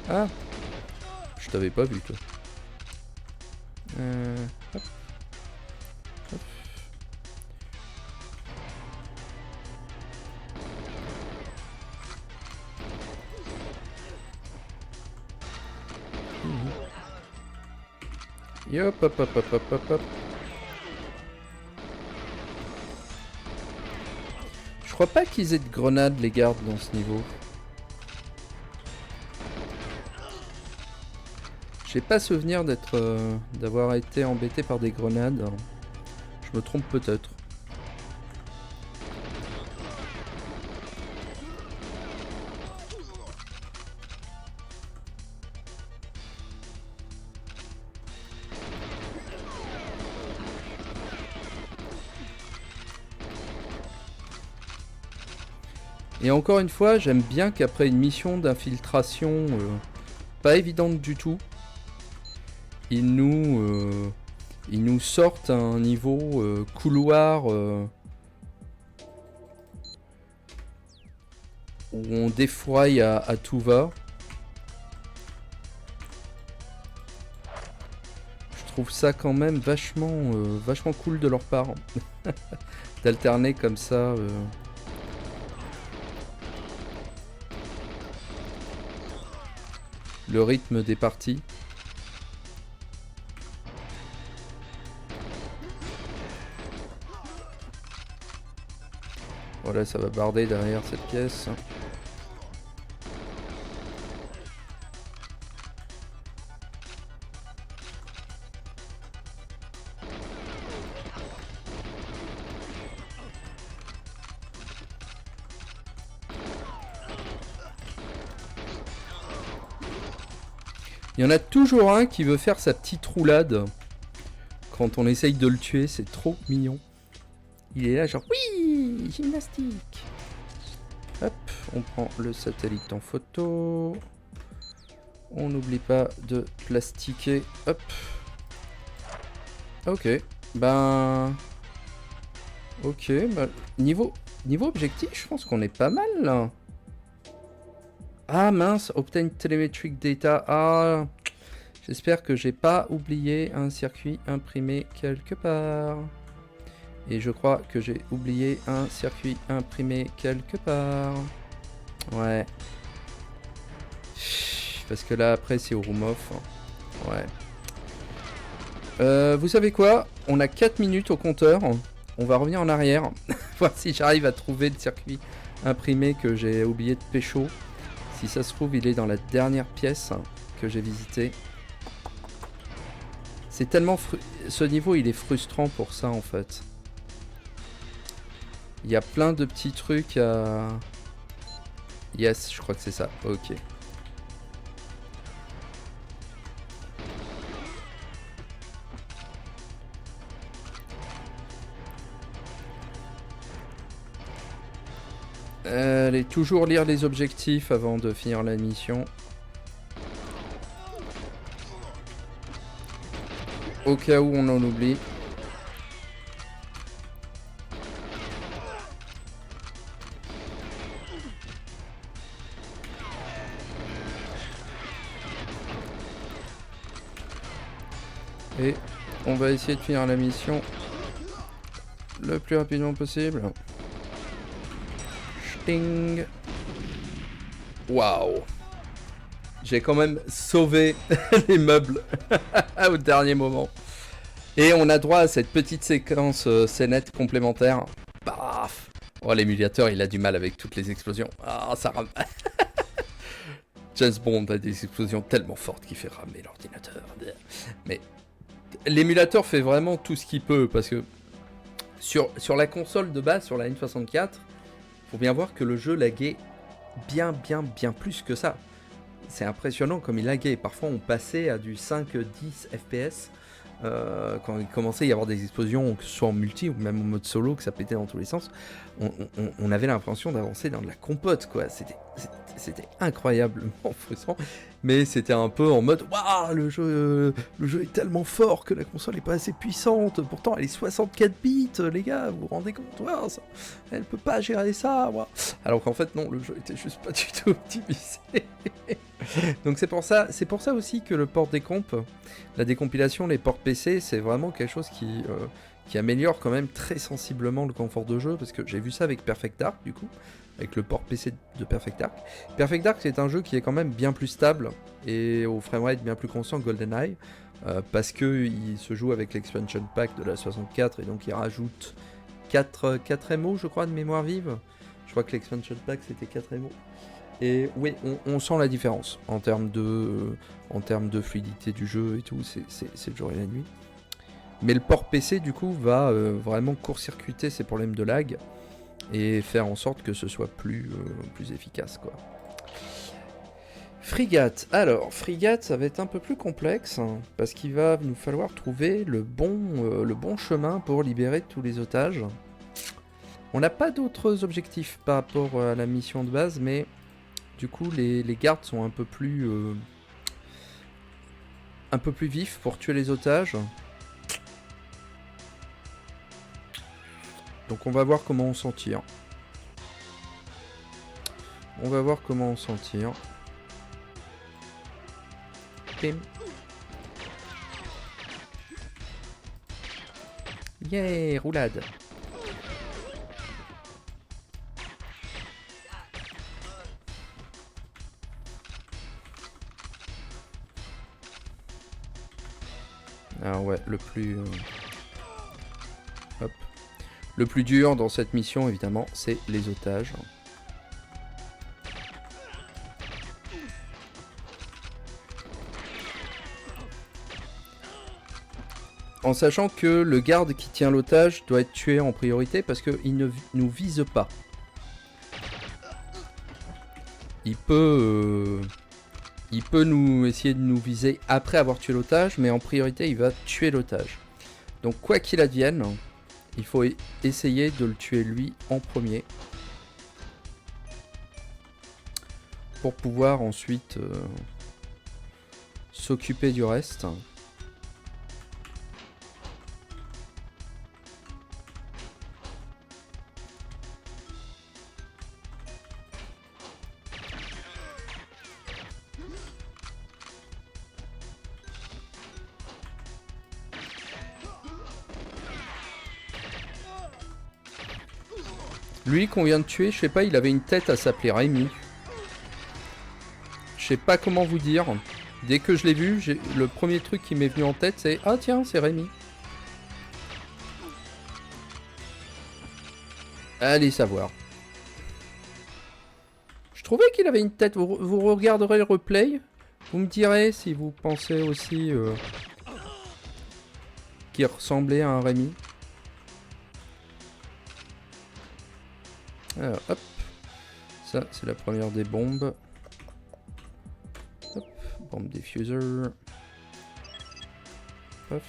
Ah! Je t'avais pas vu toi. Hop. Hop. Hop, hop, hop, hop, hop, hop, hop. Je crois pas qu'ils aient de grenades, les gardes, dans ce niveau. J'ai pas souvenir d'avoir été embêté par des grenades. Je me trompe peut-être. Et encore une fois, j'aime bien qu'après une mission d'infiltration pas évidente du tout, ils nous sortent un niveau couloir où on défroye à tout va. Je trouve ça quand même vachement cool de leur part d'alterner comme ça. Le rythme des parties. Voilà, ça va barder derrière cette pièce. Il y en a toujours un qui veut faire sa petite roulade quand on essaye de le tuer, c'est trop mignon. Il est là genre oui, gymnastique. Hop, on prend le satellite en photo. On n'oublie pas de plastiquer. Hop. Ok, ben... Ok, bah... Niveau objectif, je pense qu'on est pas mal là. Ah mince, obtain telemetric data. Ah, j'espère que j'ai pas oublié un circuit imprimé quelque part. Et je crois que j'ai oublié un circuit imprimé quelque part. Ouais. Parce que là après c'est au room off. Ouais. Vous savez quoi? On a 4 minutes au compteur. On va revenir en arrière. Voir si j'arrive à trouver le circuit imprimé que j'ai oublié de pécho. Si ça se trouve, il est dans la dernière pièce que j'ai visitée. C'est tellement... Ce niveau, il est frustrant pour ça, en fait. Il y a plein de petits trucs à... Yes, je crois que c'est ça. Ok. Allez, toujours lire les objectifs avant de finir la mission. Au cas où on en oublie. Et on va essayer de finir la mission le plus rapidement possible. Sting. Waouh. J'ai quand même sauvé les meubles au dernier moment. Et on a droit à cette petite séquence scénette complémentaire. Paf. Oh, l'émulateur, il a du mal avec toutes les explosions. Ah, ça rame. James Bond a des explosions tellement fortes qu'il fait ramer l'ordinateur. Mais l'émulateur fait vraiment tout ce qu'il peut, parce que sur la console de base, sur la N64, faut bien voir que le jeu laguait bien plus que ça. C'est impressionnant comme il laguait. Parfois on passait à du 5-10 FPS quand il commençait à y avoir des explosions, que ce soit en multi ou même en mode solo, que ça pétait dans tous les sens. On avait l'impression d'avancer dans de la compote, quoi. C'était incroyablement frustrant, mais c'était un peu en mode waouh, le jeu est tellement fort que la console est pas assez puissante. Pourtant, elle est 64 bits, les gars, vous vous rendez compte? Wow, ça, elle peut pas gérer ça. Wow. Alors qu'en fait, non, le jeu était juste pas du tout optimisé. Donc c'est pour ça aussi que le port décomp, la décompilation, les ports PC, c'est vraiment quelque chose qui améliore quand même très sensiblement le confort de jeu, parce que j'ai vu ça avec Perfect Dark du coup, avec le port PC de Perfect Dark. Perfect Dark c'est un jeu qui est quand même bien plus stable et au framerate bien plus constant que GoldenEye, parce qu'il se joue avec l'expansion pack de la 64 et donc il rajoute 4 MO je crois de mémoire vive. Je crois que l'expansion pack c'était 4 MO. Et oui, on sent la différence en termes de fluidité du jeu et tout, c'est le jour et la nuit. Mais le port PC du coup va vraiment court-circuiter ces problèmes de lag et faire en sorte que ce soit plus efficace quoi. Frigate. Alors, Frigate, ça va être un peu plus complexe, hein, parce qu'il va nous falloir trouver le bon chemin pour libérer tous les otages. On n'a pas d'autres objectifs par rapport à la mission de base, mais du coup, les gardes sont un peu plus vifs pour tuer les otages. Donc on va voir comment on s'en tire. Pim. Yeah, roulade. Alors ouais, le plus dur dans cette mission, évidemment, c'est les otages. En sachant que le garde qui tient l'otage doit être tué en priorité parce qu'il ne nous vise pas. Il peut nous essayer de nous viser après avoir tué l'otage, mais en priorité il va tuer l'otage. Donc quoi qu'il advienne, il faut essayer de le tuer lui en premier. Pour pouvoir ensuite s'occuper du reste. Lui qu'on vient de tuer, je sais pas, il avait une tête à s'appeler Rémi. Je sais pas comment vous dire. Dès que je l'ai vu, le premier truc qui m'est venu en tête, c'est ah tiens, c'est Rémi. Allez savoir. Je trouvais qu'il avait une tête. Vous regarderez le replay. Vous me direz si vous pensez aussi qu'il ressemblait à un Rémi. Alors hop. Ça c'est la première des bombes. Hop. Bombe diffuser. Hop.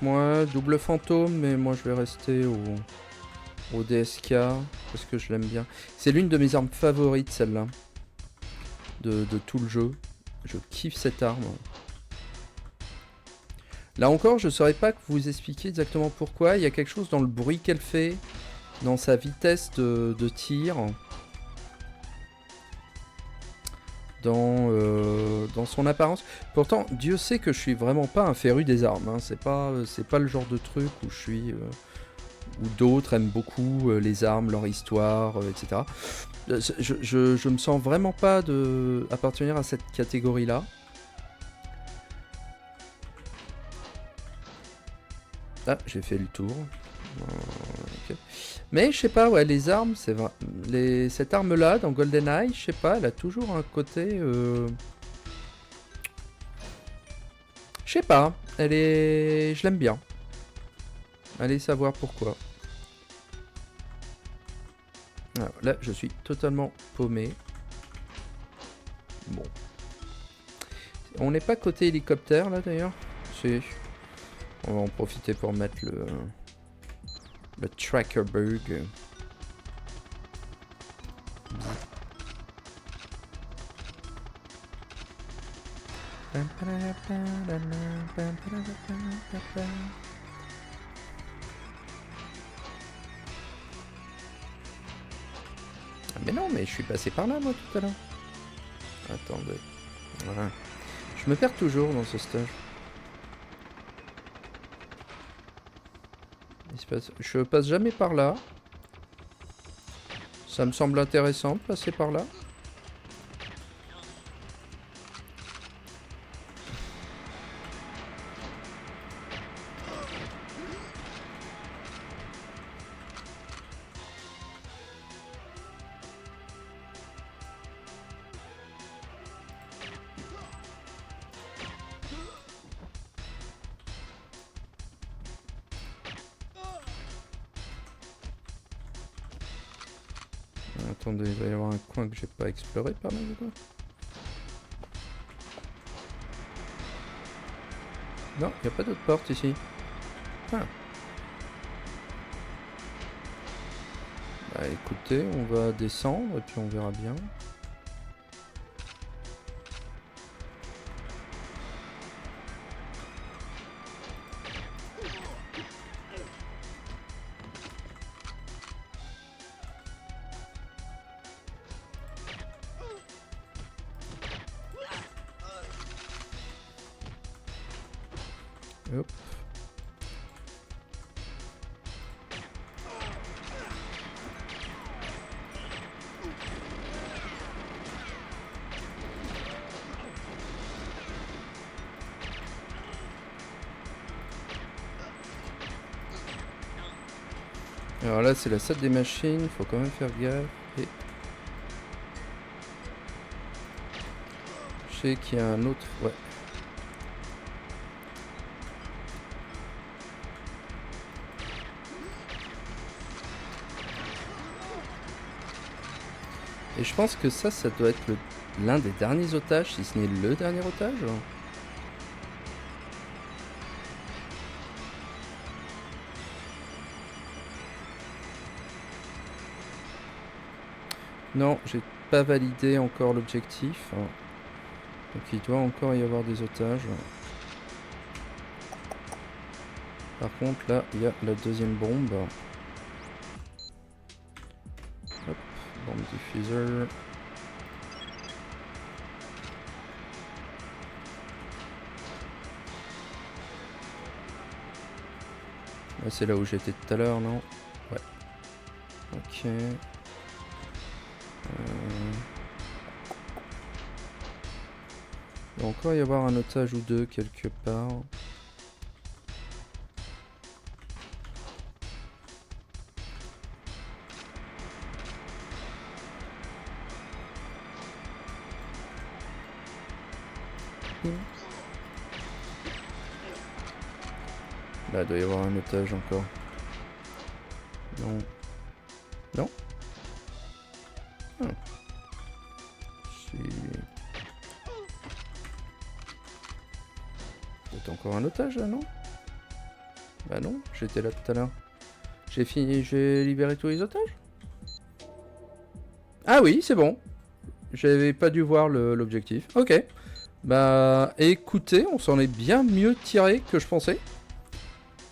Ouais, double fantôme, mais moi je vais rester au DSK parce que je l'aime bien. C'est l'une de mes armes favorites, celle-là, de tout le jeu. Je kiffe cette arme. Là encore, je saurais pas vous expliquer exactement pourquoi. Il y a quelque chose dans le bruit qu'elle fait, dans sa vitesse de tir, dans son apparence. Pourtant, Dieu sait que je suis vraiment pas un féru des armes. Hein. C'est pas le genre de truc où je suis, où d'autres aiment beaucoup les armes, leur histoire, etc. Je me sens vraiment pas appartenir à cette catégorie-là. Ah, j'ai fait le tour. Okay. Mais je sais pas, ouais, les armes, c'est vrai. Cette arme-là, dans GoldenEye, je sais pas, elle a toujours un côté. Je sais pas, je l'aime bien. Allez savoir pourquoi. Alors, là, je suis totalement paumé. Bon. On n'est pas côté hélicoptère, là, d'ailleurs. Si. On va en profiter pour mettre le tracker bug. Ah, mais non, mais je suis passé par là, moi, tout à l'heure. Attendez. Voilà. Je me perds toujours dans ce stage. Je passe jamais par là. Ça me semble intéressant de passer par là. Attendez, il va y avoir un coin que j'ai pas exploré par là, quoi. Non, il n'y a pas d'autre porte ici. Ah. Bah écoutez, on va descendre et puis on verra bien. Hop. Alors là, c'est la salle des machines, faut quand même faire gaffe. Et je sais qu'il y a un autre. Ouais. Et je pense que ça doit être l'un des derniers otages, si ce n'est le dernier otage. Non, j'ai pas validé encore l'objectif. Donc il doit encore y avoir des otages. Par contre, là, il y a la deuxième bombe. Hop, bombe diffuser. Là, c'est là où j'étais tout à l'heure, non? Ouais. Ok. Il va encore y avoir un otage ou deux quelque part. Là, il doit y avoir un otage encore. Non. Non? Ah. Peut-être encore un otage là, non? Bah non, j'étais là tout à l'heure. J'ai libéré tous les otages? Ah oui, c'est bon. J'avais pas dû voir l'objectif. Ok. Bah écoutez, on s'en est bien mieux tiré que je pensais.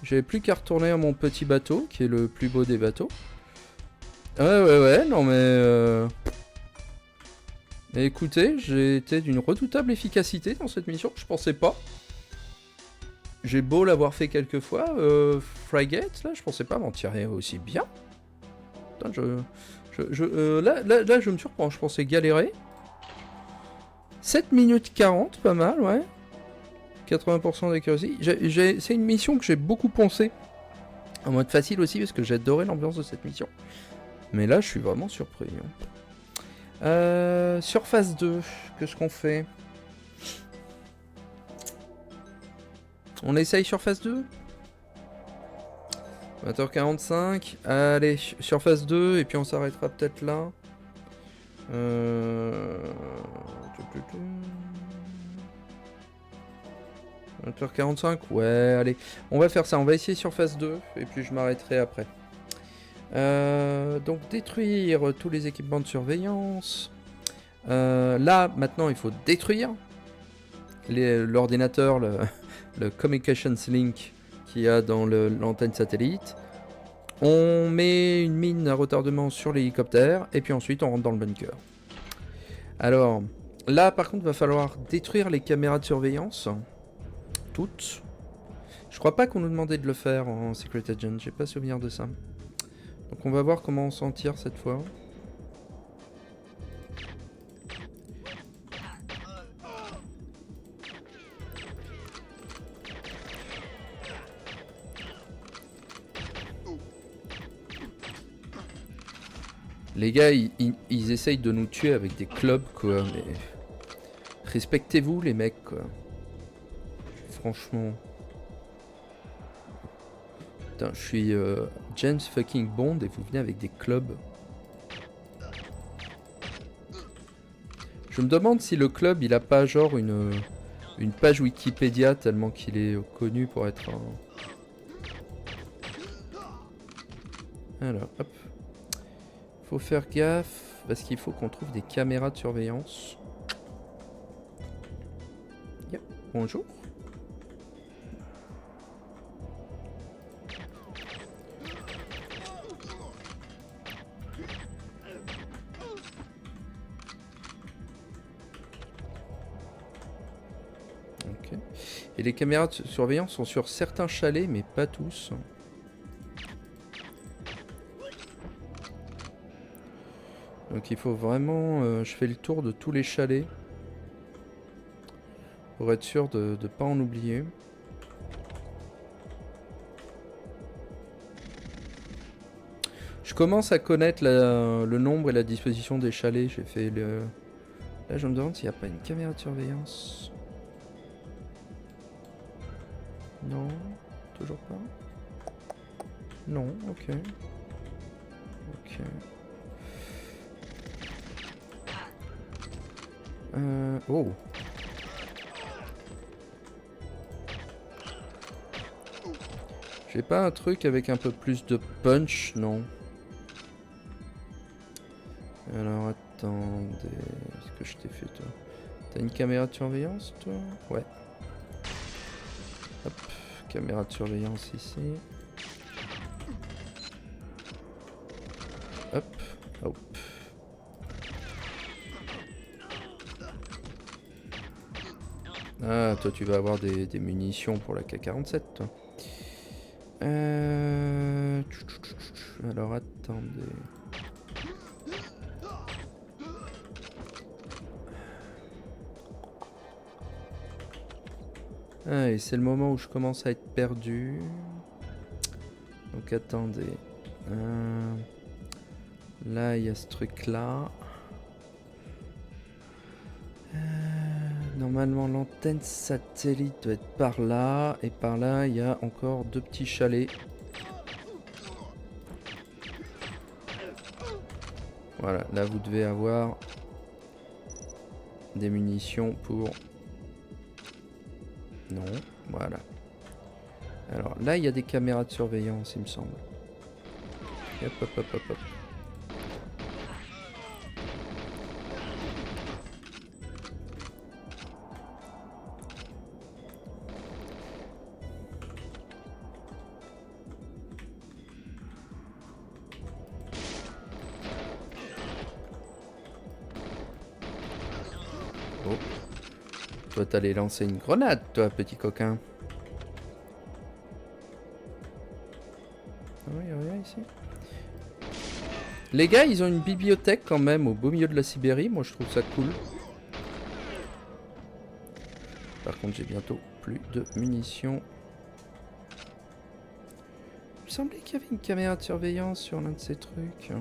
J'avais plus qu'à retourner à mon petit bateau, qui est le plus beau des bateaux. Ouais, non mais... Mais écoutez, j'ai été d'une redoutable efficacité dans cette mission, je pensais pas. J'ai beau l'avoir fait quelques fois, Frigate, là, je pensais pas m'en tirer aussi bien. Putain, là, je me surprends, je pensais galérer. 7 minutes 40, pas mal, ouais. 80% d'accuracy. C'est une mission que j'ai beaucoup poncé. En mode facile aussi, parce que j'ai adoré l'ambiance de cette mission. Mais là, je suis vraiment surpris. Sur phase 2, qu'est-ce qu'on fait? On essaye sur phase 2? 20h45. Allez, sur phase 2, et puis on s'arrêtera peut-être là. 20h45, ouais, allez. On va faire ça, on va essayer sur phase 2, et puis je m'arrêterai après. Donc détruire tous les équipements de surveillance. Là, maintenant, il faut détruire l'ordinateur, le Communications Link qu'il y a dans l'antenne satellite. On met une mine à retardement sur l'hélicoptère et puis ensuite on rentre dans le bunker. Alors, là par contre va falloir détruire les caméras de surveillance. Toutes. Je crois pas qu'on nous demandait de le faire en Secret Agent, j'ai pas souvenir de ça. Donc on va voir comment on s'en tire cette fois. Les gars, ils essayent de nous tuer avec des clubs, quoi, mais... Respectez-vous, les mecs, quoi. Franchement. Putain, je suis James fucking Bond et vous venez avec des clubs. Je me demande si le club, il a pas genre une page Wikipédia tellement qu'il est connu pour être un... Alors, hop. Faut faire gaffe, parce qu'il faut qu'on trouve des caméras de surveillance. Yeah. Bonjour. Ok. Et les caméras de surveillance sont sur certains chalets, mais pas tous. Donc il faut vraiment... je fais le tour de tous les chalets. Pour être sûr de ne pas en oublier. Je commence à connaître le nombre et la disposition des chalets. J'ai fait le... Là je me demande s'il n'y a pas une caméra de surveillance. Non, toujours pas. Non, ok. Ok. Oh. J'ai pas un truc avec un peu plus de punch, non. Alors attendez, qu'est-ce que je t'ai fait toi? T'as une caméra de surveillance toi? Ouais. Hop, caméra de surveillance ici. Hop, hop. Ah, toi tu vas avoir des munitions pour la K-47 toi. Alors attendez. Ah, et c'est le moment où je commence à être perdu. Donc attendez. Là, il y a ce truc là. Normalement, l'antenne satellite doit être par là. Et par là, il y a encore 2 petits chalets. Voilà, là, vous devez avoir des munitions pour... Non, voilà. Alors là, il y a des caméras de surveillance, il me semble. Hop, hop, hop, hop, hop. Oh. Toi, t'allais lancer une grenade, toi, petit coquin. Ah oui, rien ici. Les gars, ils ont une bibliothèque quand même au beau milieu de la Sibérie. Moi, je trouve ça cool. Par contre, j'ai bientôt plus de munitions. Il me semblait qu'il y avait une caméra de surveillance sur l'un de ces trucs.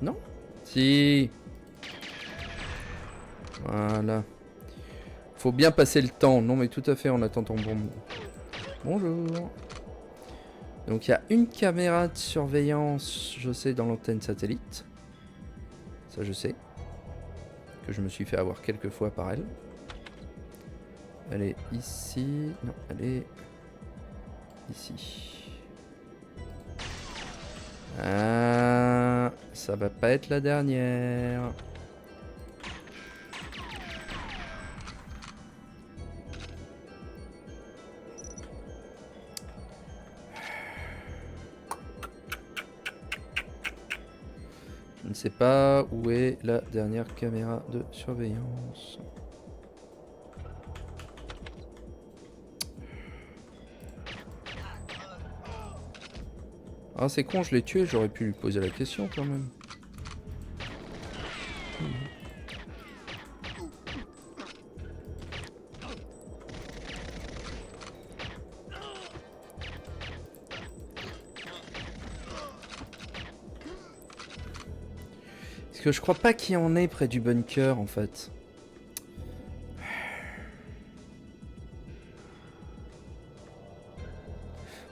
Non? Si. Voilà. Faut bien passer le temps. Non, mais tout à fait en attendant bon. Bonjour. Donc il y a une caméra de surveillance, je sais, dans l'antenne satellite. Ça je sais. Que je me suis fait avoir quelques fois par elle. Elle est ici. Non, elle est ici. Ah, ça va pas être la dernière. sais pas où est la dernière caméra de surveillance. Ah c'est con, je l'ai tué, j'aurais pu lui poser la question quand même. Parce que je crois pas qu'il y en ait près du bunker en fait.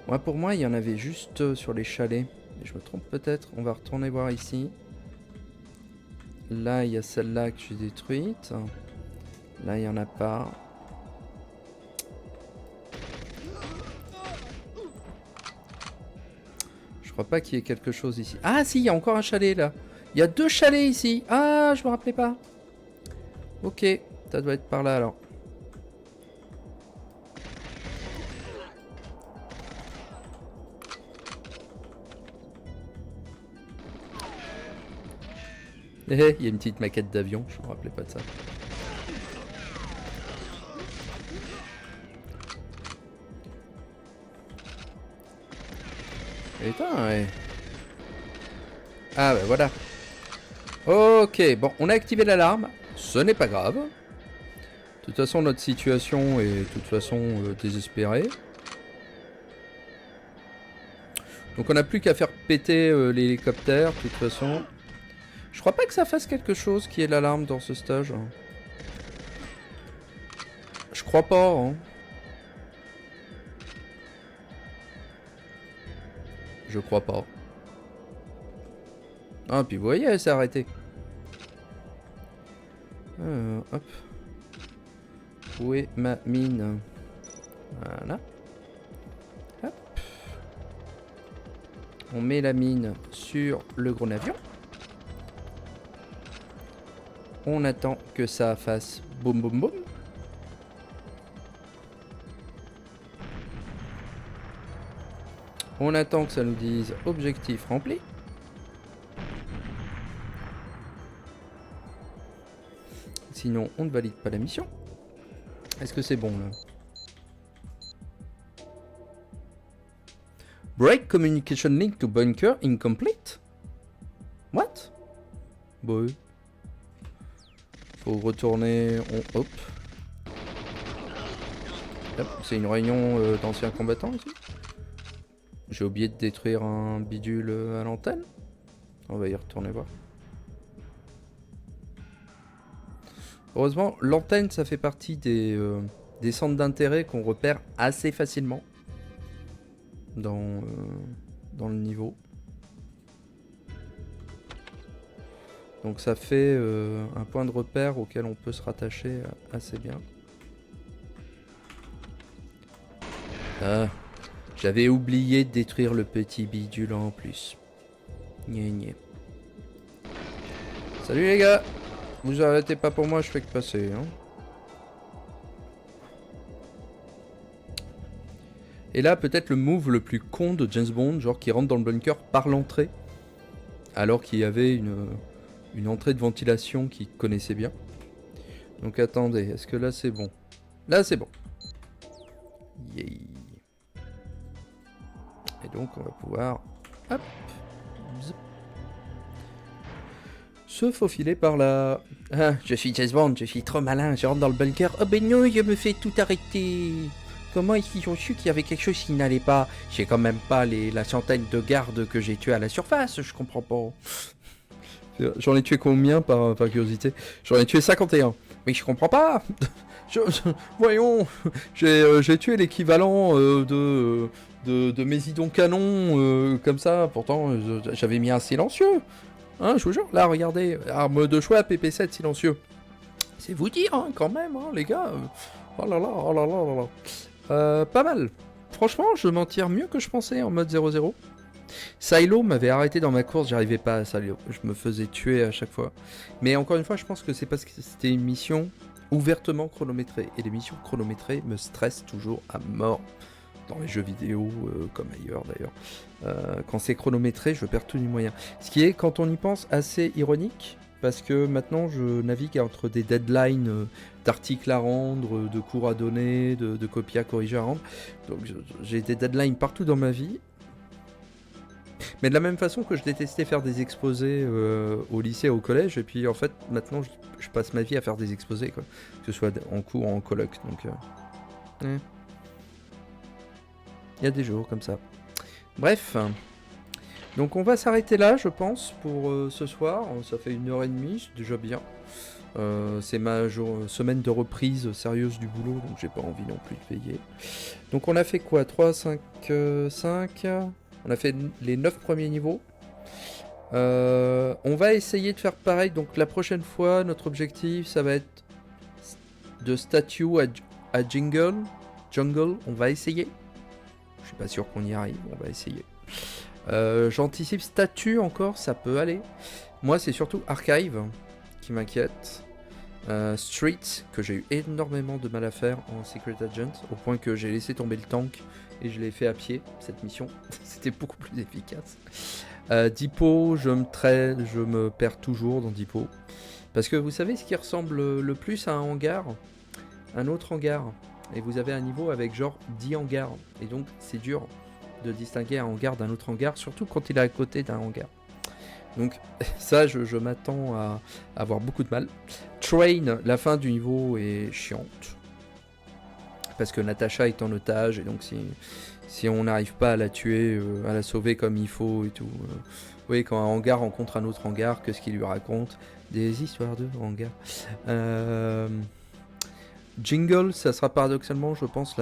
Moi, pour moi, il y en avait juste sur les chalets. Mais je me trompe peut-être. On va retourner voir ici. Là, il y a celle-là que j'ai détruite. Là, il n'y en a pas. Je crois pas qu'il y ait quelque chose ici. Ah si, il y a encore un chalet là. Il y a 2 chalets ici. Ah, je me rappelais pas. Ok, ça doit être par là alors. Il y a une petite maquette d'avion, je me rappelais pas de ça. Putain, ouais. Ah bah voilà. Ok, bon, on a activé l'alarme. Ce n'est pas grave. De toute façon, notre situation est de toute façon désespérée. Donc on n'a plus qu'à faire péter l'hélicoptère, de toute façon. Je crois pas que ça fasse quelque chose qui est l'alarme dans ce stage. Je crois pas, hein. Je crois pas. Ah, puis vous voyez, elle s'est arrêtée. Hop. Où est ma mine? Voilà. Hop. On met la mine sur le gros avion. On attend que ça fasse boum boum boum. On attend que ça nous dise objectif rempli. Sinon, on ne valide pas la mission. Est-ce que c'est bon là? Break communication link to bunker incomplete? What? Bon. Faut retourner. Hop. C'est une réunion d'anciens combattants ici. J'ai oublié de détruire un bidule à l'antenne. On va y retourner voir. Heureusement, l'antenne, ça fait partie des centres d'intérêt qu'on repère assez facilement dans le niveau. Donc ça fait un point de repère auquel on peut se rattacher assez bien. Ah, j'avais oublié de détruire le petit bidule en plus. Gné gné. Salut les gars! Vous arrêtez pas pour moi, je fais que passer. Hein. Et là, peut-être le move le plus con de James Bond, genre qui rentre dans le bunker par l'entrée, alors qu'il y avait une entrée de ventilation qu'il connaissait bien. Donc attendez, est-ce que là c'est bon? Là c'est bon. Yay. Et donc on va pouvoir... Hop, zip, se faufiler par là. Ah, je suis James Bond, je suis trop malin, je rentre dans le bunker. Oh ben non, je me fais tout arrêter. Comment est-ce qu'ils ont su qu'il y avait quelque chose qui n'allait pas? J'ai quand même pas la centaine de gardes que j'ai tués à la surface, je comprends pas. J'en ai tué combien par curiosité? J'en ai tué 51. Mais je comprends pas. Voyons, j'ai tué l'équivalent de mes idons canons comme ça. Pourtant, j'avais mis un silencieux. Hein, je vous jure. Là, regardez, arme de choix PP7 silencieux. C'est vous dire, hein, quand même, hein, les gars. Oh là là, oh là là, oh là là. Pas mal. Franchement, je m'en tire mieux que je pensais en mode 0-0. Silo m'avait arrêté dans ma course, j'arrivais pas à Silo. Je me faisais tuer à chaque fois. Mais encore une fois, je pense que c'est parce que c'était une mission ouvertement chronométrée. Et les missions chronométrées me stressent toujours à mort. dans les jeux vidéo, comme ailleurs d'ailleurs. Quand c'est chronométré, je perds tous mes moyens. Ce qui est, quand on y pense, assez ironique, parce que maintenant je navigue entre des deadlines d'articles à rendre, de cours à donner, de copies à corriger à rendre. Donc j'ai des deadlines partout dans ma vie. Mais de la même façon que je détestais faire des exposés au lycée, au collège, et puis en fait maintenant je passe ma vie à faire des exposés, quoi. Que ce soit en cours ou en colloque. Donc il y a des jours comme ça. Bref, donc on va s'arrêter là, je pense, pour ce soir. Ça fait 1h30, c'est déjà bien. C'est ma semaine de reprise sérieuse du boulot, donc j'ai pas envie non plus de veiller. Donc on a fait quoi? 3, 5, 5. On a fait les 9 premiers niveaux. On va essayer de faire pareil. Donc la prochaine fois, notre objectif, ça va être de statue à jungle. On va essayer. Je suis pas sûr qu'on y arrive, on va essayer. J'anticipe statue encore, ça peut aller. Moi, c'est surtout archive qui m'inquiète. Street, que j'ai eu énormément de mal à faire en Secret Agent, au point que j'ai laissé tomber le tank et je l'ai fait à pied, cette mission. C'était beaucoup plus efficace. Depot, je me perds toujours dans Depot. Parce que vous savez ce qui ressemble le plus à un hangar? Un autre hangar. Et vous avez un niveau avec genre 10 hangars. Et donc c'est dur de distinguer un hangar d'un autre hangar, surtout quand il est à côté d'un hangar. Donc ça, je m'attends à avoir beaucoup de mal. Train, la fin du niveau est chiante. Parce que Natasha est en otage, et donc si on n'arrive pas à la tuer, à la sauver comme il faut et tout. Oui, quand un hangar rencontre un autre hangar, qu'est-ce qu'il lui raconte? Des histoires de hangar. Jingle, ça sera paradoxalement, je pense,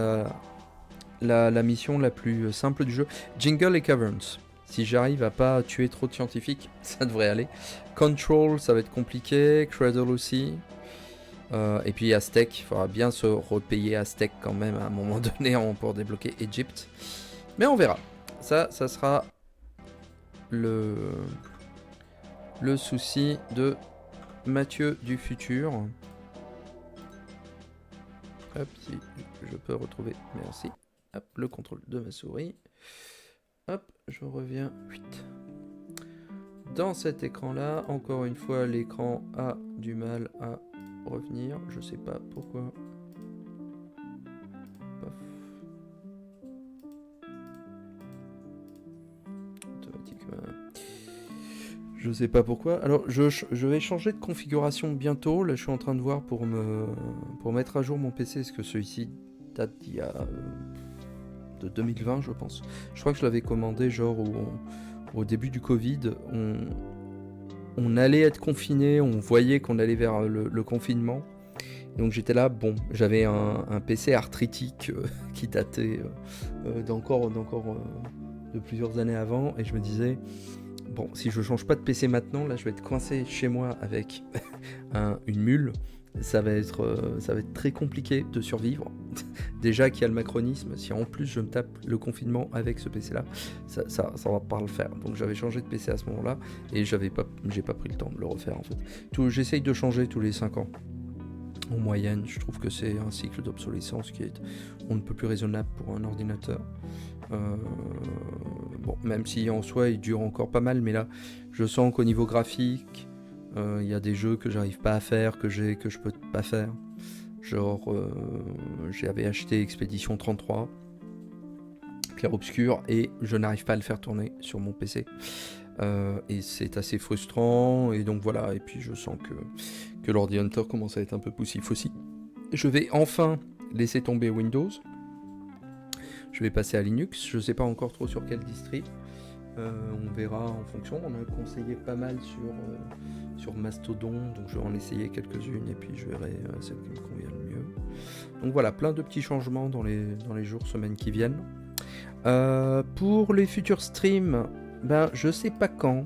la mission la plus simple du jeu. Jingle et Caverns. Si j'arrive à pas tuer trop de scientifiques, ça devrait aller. Control, ça va être compliqué. Cradle aussi. Et puis Aztec, il faudra bien se repayer Aztec quand même à un moment donné pour débloquer Egypte. Mais on verra. Ça sera le souci de Mathieu du futur. Hop, si je peux retrouver, merci. Hop, le contrôle de ma souris. Hop, je reviens. Dans cet écran-là, encore une fois, l'écran a du mal à revenir. Je sais pas pourquoi. Paf. Automatiquement. Je sais pas pourquoi. Alors, je vais changer de configuration bientôt. Là, je suis en train de voir pour mettre à jour mon PC. Est-ce que celui-ci date d'il y a... de 2020, je pense. Je crois que je l'avais commandé genre au début du Covid. On allait être confiné, on voyait qu'on allait vers le confinement. Donc j'étais là, bon, j'avais un PC arthritique qui datait d'encore de plusieurs années avant, et je me disais, bon, si je change pas de PC maintenant, là je vais être coincé chez moi avec une mule. Ça va être très compliqué de survivre. Déjà qu'il y a le macronisme, si en plus je me tape le confinement avec ce PC là, ça va pas le faire. Donc j'avais changé de PC à ce moment là et j'ai pas pris le temps de le refaire en fait. J'essaye de changer tous les 5 ans. En moyenne, je trouve que c'est un cycle d'obsolescence qui est on ne peut plus raisonnable pour un ordinateur. Bon, même si en soi il dure encore pas mal, mais là je sens qu'au niveau graphique, y a des jeux que j'arrive pas à faire, que je peux pas faire. Genre, j'avais acheté Expédition 33, Clair Obscur, et je n'arrive pas à le faire tourner sur mon PC. Et c'est assez frustrant, et donc voilà, et puis je sens que l'ordinateur commence à être un peu poussif aussi. Je vais enfin laisser tomber Windows. Je vais passer à Linux, je sais pas encore trop sur quel distri. On verra en fonction. On a conseillé pas mal sur Mastodon, donc je vais en essayer quelques-unes et puis je verrai celle qui me convient le mieux. Donc voilà, plein de petits changements dans les jours, semaines qui viennent. Pour les futurs streams, ben je sais pas quand,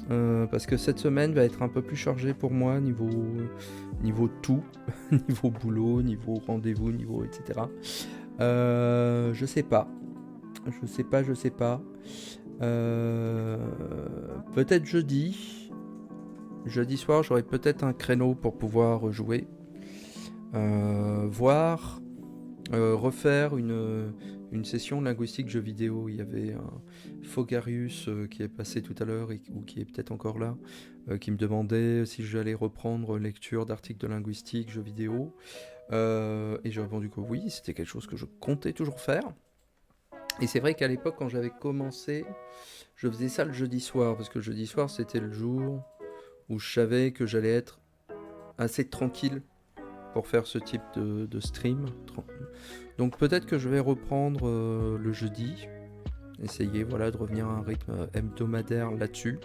parce que cette semaine va être un peu plus chargée pour moi niveau tout, niveau boulot, niveau rendez-vous, niveau etc. Je sais pas. Peut-être jeudi soir, j'aurai peut-être un créneau pour pouvoir jouer, voire refaire une une session linguistique jeux vidéo. Il y avait un Fogarius qui est passé tout à l'heure ou qui est peut-être encore là, qui me demandait si j'allais reprendre lecture d'articles de linguistique jeux vidéo. Et j'ai répondu que oui, c'était quelque chose que je comptais toujours faire. Et c'est vrai qu'à l'époque, quand j'avais commencé, je faisais ça le jeudi soir, parce que le jeudi soir, c'était le jour où je savais que j'allais être assez tranquille pour faire ce type de stream. Donc peut-être que je vais reprendre le jeudi, essayer voilà, de revenir à un rythme hebdomadaire là-dessus.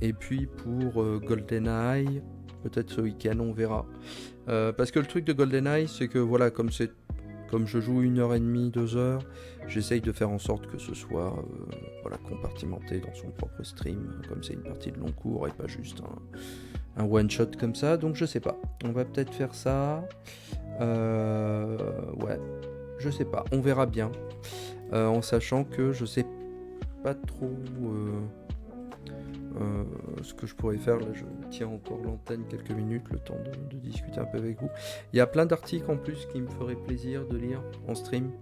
Et puis pour GoldenEye, peut-être ce week-end, on verra. Parce que le truc de GoldenEye, c'est que voilà, comme je joue 1h30, 2h, j'essaye de faire en sorte que ce soit voilà, compartimenté dans son propre stream, comme c'est une partie de long cours et pas juste un one-shot comme ça. Donc je sais pas, on va peut-être faire ça. Ouais, je sais pas, on verra bien. En sachant que je sais pas trop ce que je pourrais faire. Là, je tiens encore l'antenne quelques minutes, le temps de discuter un peu avec vous. Il y a plein d'articles en plus qui me feraient plaisir de lire en stream,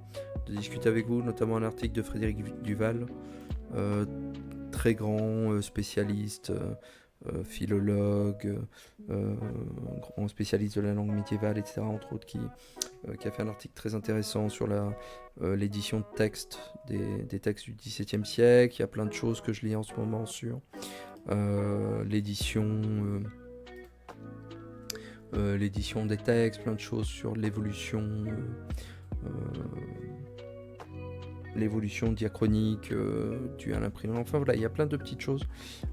de discuter avec vous, notamment un article de Frédéric Duval, très grand spécialiste, philologue, grand spécialiste de la langue médiévale, etc., entre autres, qui a fait un article très intéressant sur l'édition de textes, des textes du XVIIe siècle. Il y a plein de choses que je lis en ce moment sur l'édition des textes, plein de choses sur l'évolution diachronique due à l'imprimante. Enfin voilà, il y a plein de petites choses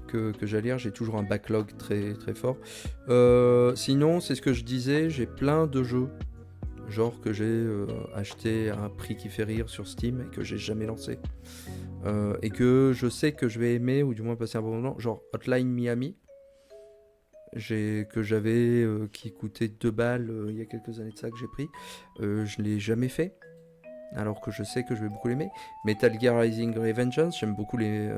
que j'ai à lire. J'ai toujours un backlog très, très fort. Sinon, c'est ce que je disais, j'ai plein de jeux genre que j'ai acheté à un prix qui fait rire sur Steam et que j'ai jamais lancé. Et que je sais que je vais aimer, ou du moins passer un bon moment, genre Hotline Miami, que j'avais, qui coûtait 2 balles il y a quelques années de ça que j'ai pris. Je l'ai jamais fait, alors que je sais que je vais beaucoup l'aimer. Metal Gear Rising Revengeance, j'aime beaucoup les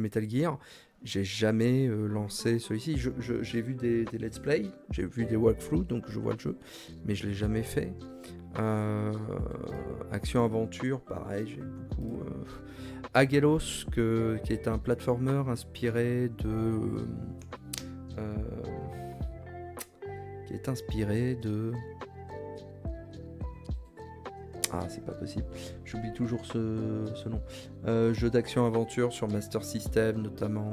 Metal Gear. J'ai jamais lancé celui-ci. J'ai vu des let's play, j'ai vu des walkthroughs, donc je vois le jeu, mais je l'ai jamais fait. Action aventure, pareil, j'ai beaucoup. Agelos, qui est un platformer inspiré de. Ah, c'est pas possible. J'oublie toujours ce nom. Jeu d'action-aventure sur Master System, notamment,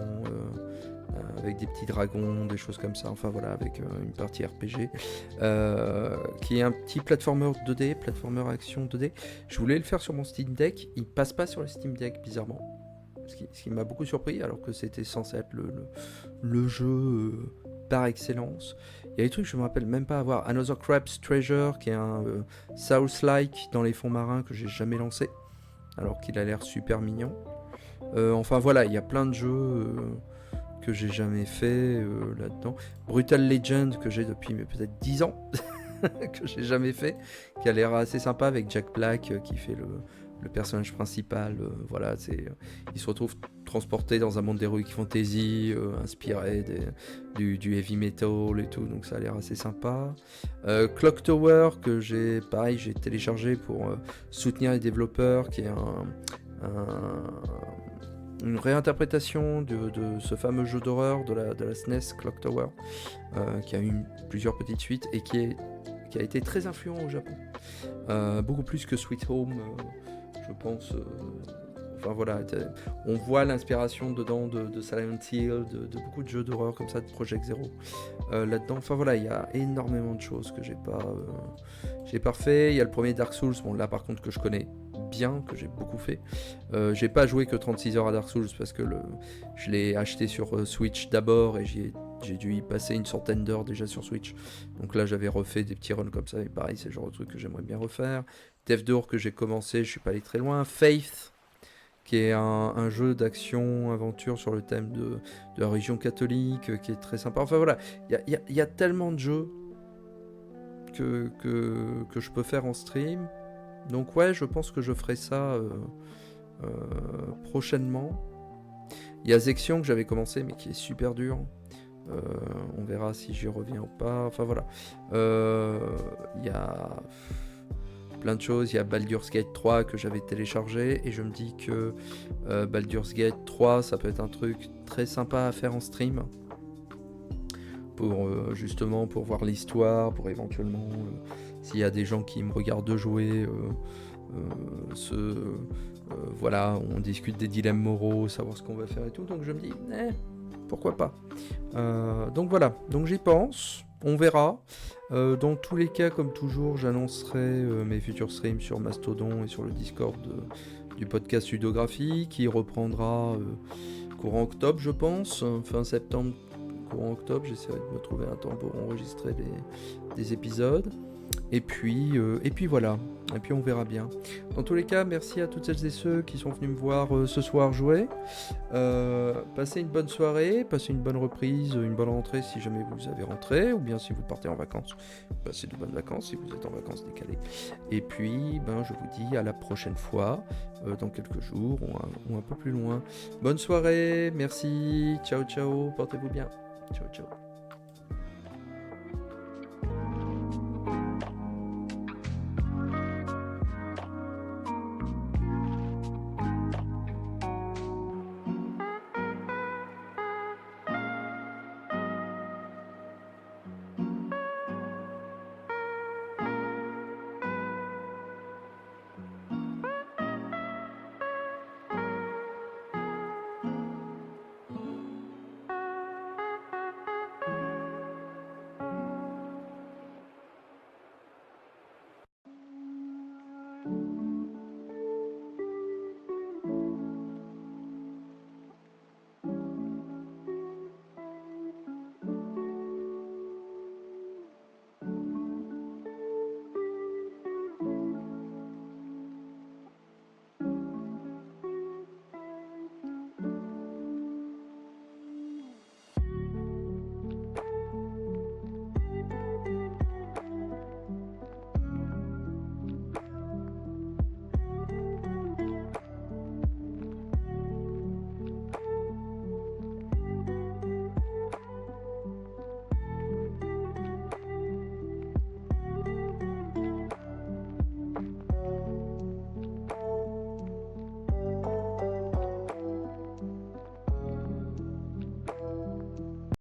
avec des petits dragons, des choses comme ça. Enfin voilà, avec une partie RPG, qui est un petit platformer 2D, platformer action 2D. Je voulais le faire sur mon Steam Deck. Il passe pas sur le Steam Deck, bizarrement. Ce qui m'a beaucoup surpris, alors que c'était censé être le jeu par excellence. Il y a des trucs que je me rappelle même pas avoir. Another Crab's Treasure, qui est un Souls-like dans les fonds marins que j'ai jamais lancé, alors qu'il a l'air super mignon. Enfin voilà, il y a plein de jeux que j'ai jamais fait là-dedans. Brutal Legend, que j'ai depuis peut-être 10 ans, que j'ai jamais fait, qui a l'air assez sympa, avec Jack Black qui fait le personnage principal. Voilà, il se retrouve transporté dans un monde d'heroic fantasy, inspiré du heavy metal et tout, donc ça a l'air assez sympa. Clock Tower, que j'ai téléchargé pour soutenir les développeurs, qui est une réinterprétation de ce fameux jeu d'horreur de la SNES, Clock Tower, qui a eu plusieurs petites suites et qui a été très influent au Japon, beaucoup plus que Sweet Home, je pense. Enfin voilà, on voit l'inspiration dedans de Silent Hill, de beaucoup de jeux d'horreur comme ça, de Project Zero là-dedans. Enfin voilà, il y a énormément de choses que j'ai pas refait. Il y a le premier Dark Souls, bon là par contre que je connais bien, que j'ai beaucoup fait. J'ai pas joué que 36 heures à Dark Souls parce que je l'ai acheté sur Switch d'abord et j'ai dû y passer une centaine d'heures déjà sur Switch. Donc là j'avais refait des petits runs comme ça, et pareil c'est le genre de truc que j'aimerais bien refaire. Death Door, que j'ai commencé, je suis pas allé très loin. Faith, qui est un jeu d'action-aventure sur le thème de la religion catholique, qui est très sympa. Enfin voilà, il y a tellement de jeux que je peux faire en stream. Donc ouais, je pense que je ferai ça prochainement. Il y a Zexion que j'avais commencé, mais qui est super dur. On verra si j'y reviens ou pas. Enfin voilà. Il y a plein de choses. Il y a Baldur's Gate 3 que j'avais téléchargé et je me dis que Baldur's Gate 3 ça peut être un truc très sympa à faire en stream pour justement pour voir l'histoire, pour éventuellement s'il y a des gens qui me regardent jouer voilà, on discute des dilemmes moraux, savoir ce qu'on va faire et tout, donc je me dis pourquoi pas. Donc voilà, donc j'y pense, on verra. Dans tous les cas, comme toujours, j'annoncerai mes futurs streams sur Mastodon et sur le Discord du podcast Ludographie, qui reprendra courant octobre, je pense, fin septembre, courant octobre. J'essaierai de me trouver un temps pour enregistrer des épisodes. Et puis voilà, et puis on verra bien. Dans tous les cas, merci à toutes celles et ceux qui sont venus me voir ce soir jouer. Passez une bonne soirée, passez une bonne reprise, une bonne rentrée si jamais vous avez rentré, ou bien si vous partez en vacances, passez de bonnes vacances si vous êtes en vacances décalées. Et puis, je vous dis à la prochaine fois, dans quelques jours ou un peu plus loin. Bonne soirée, merci, ciao ciao, portez-vous bien, ciao ciao.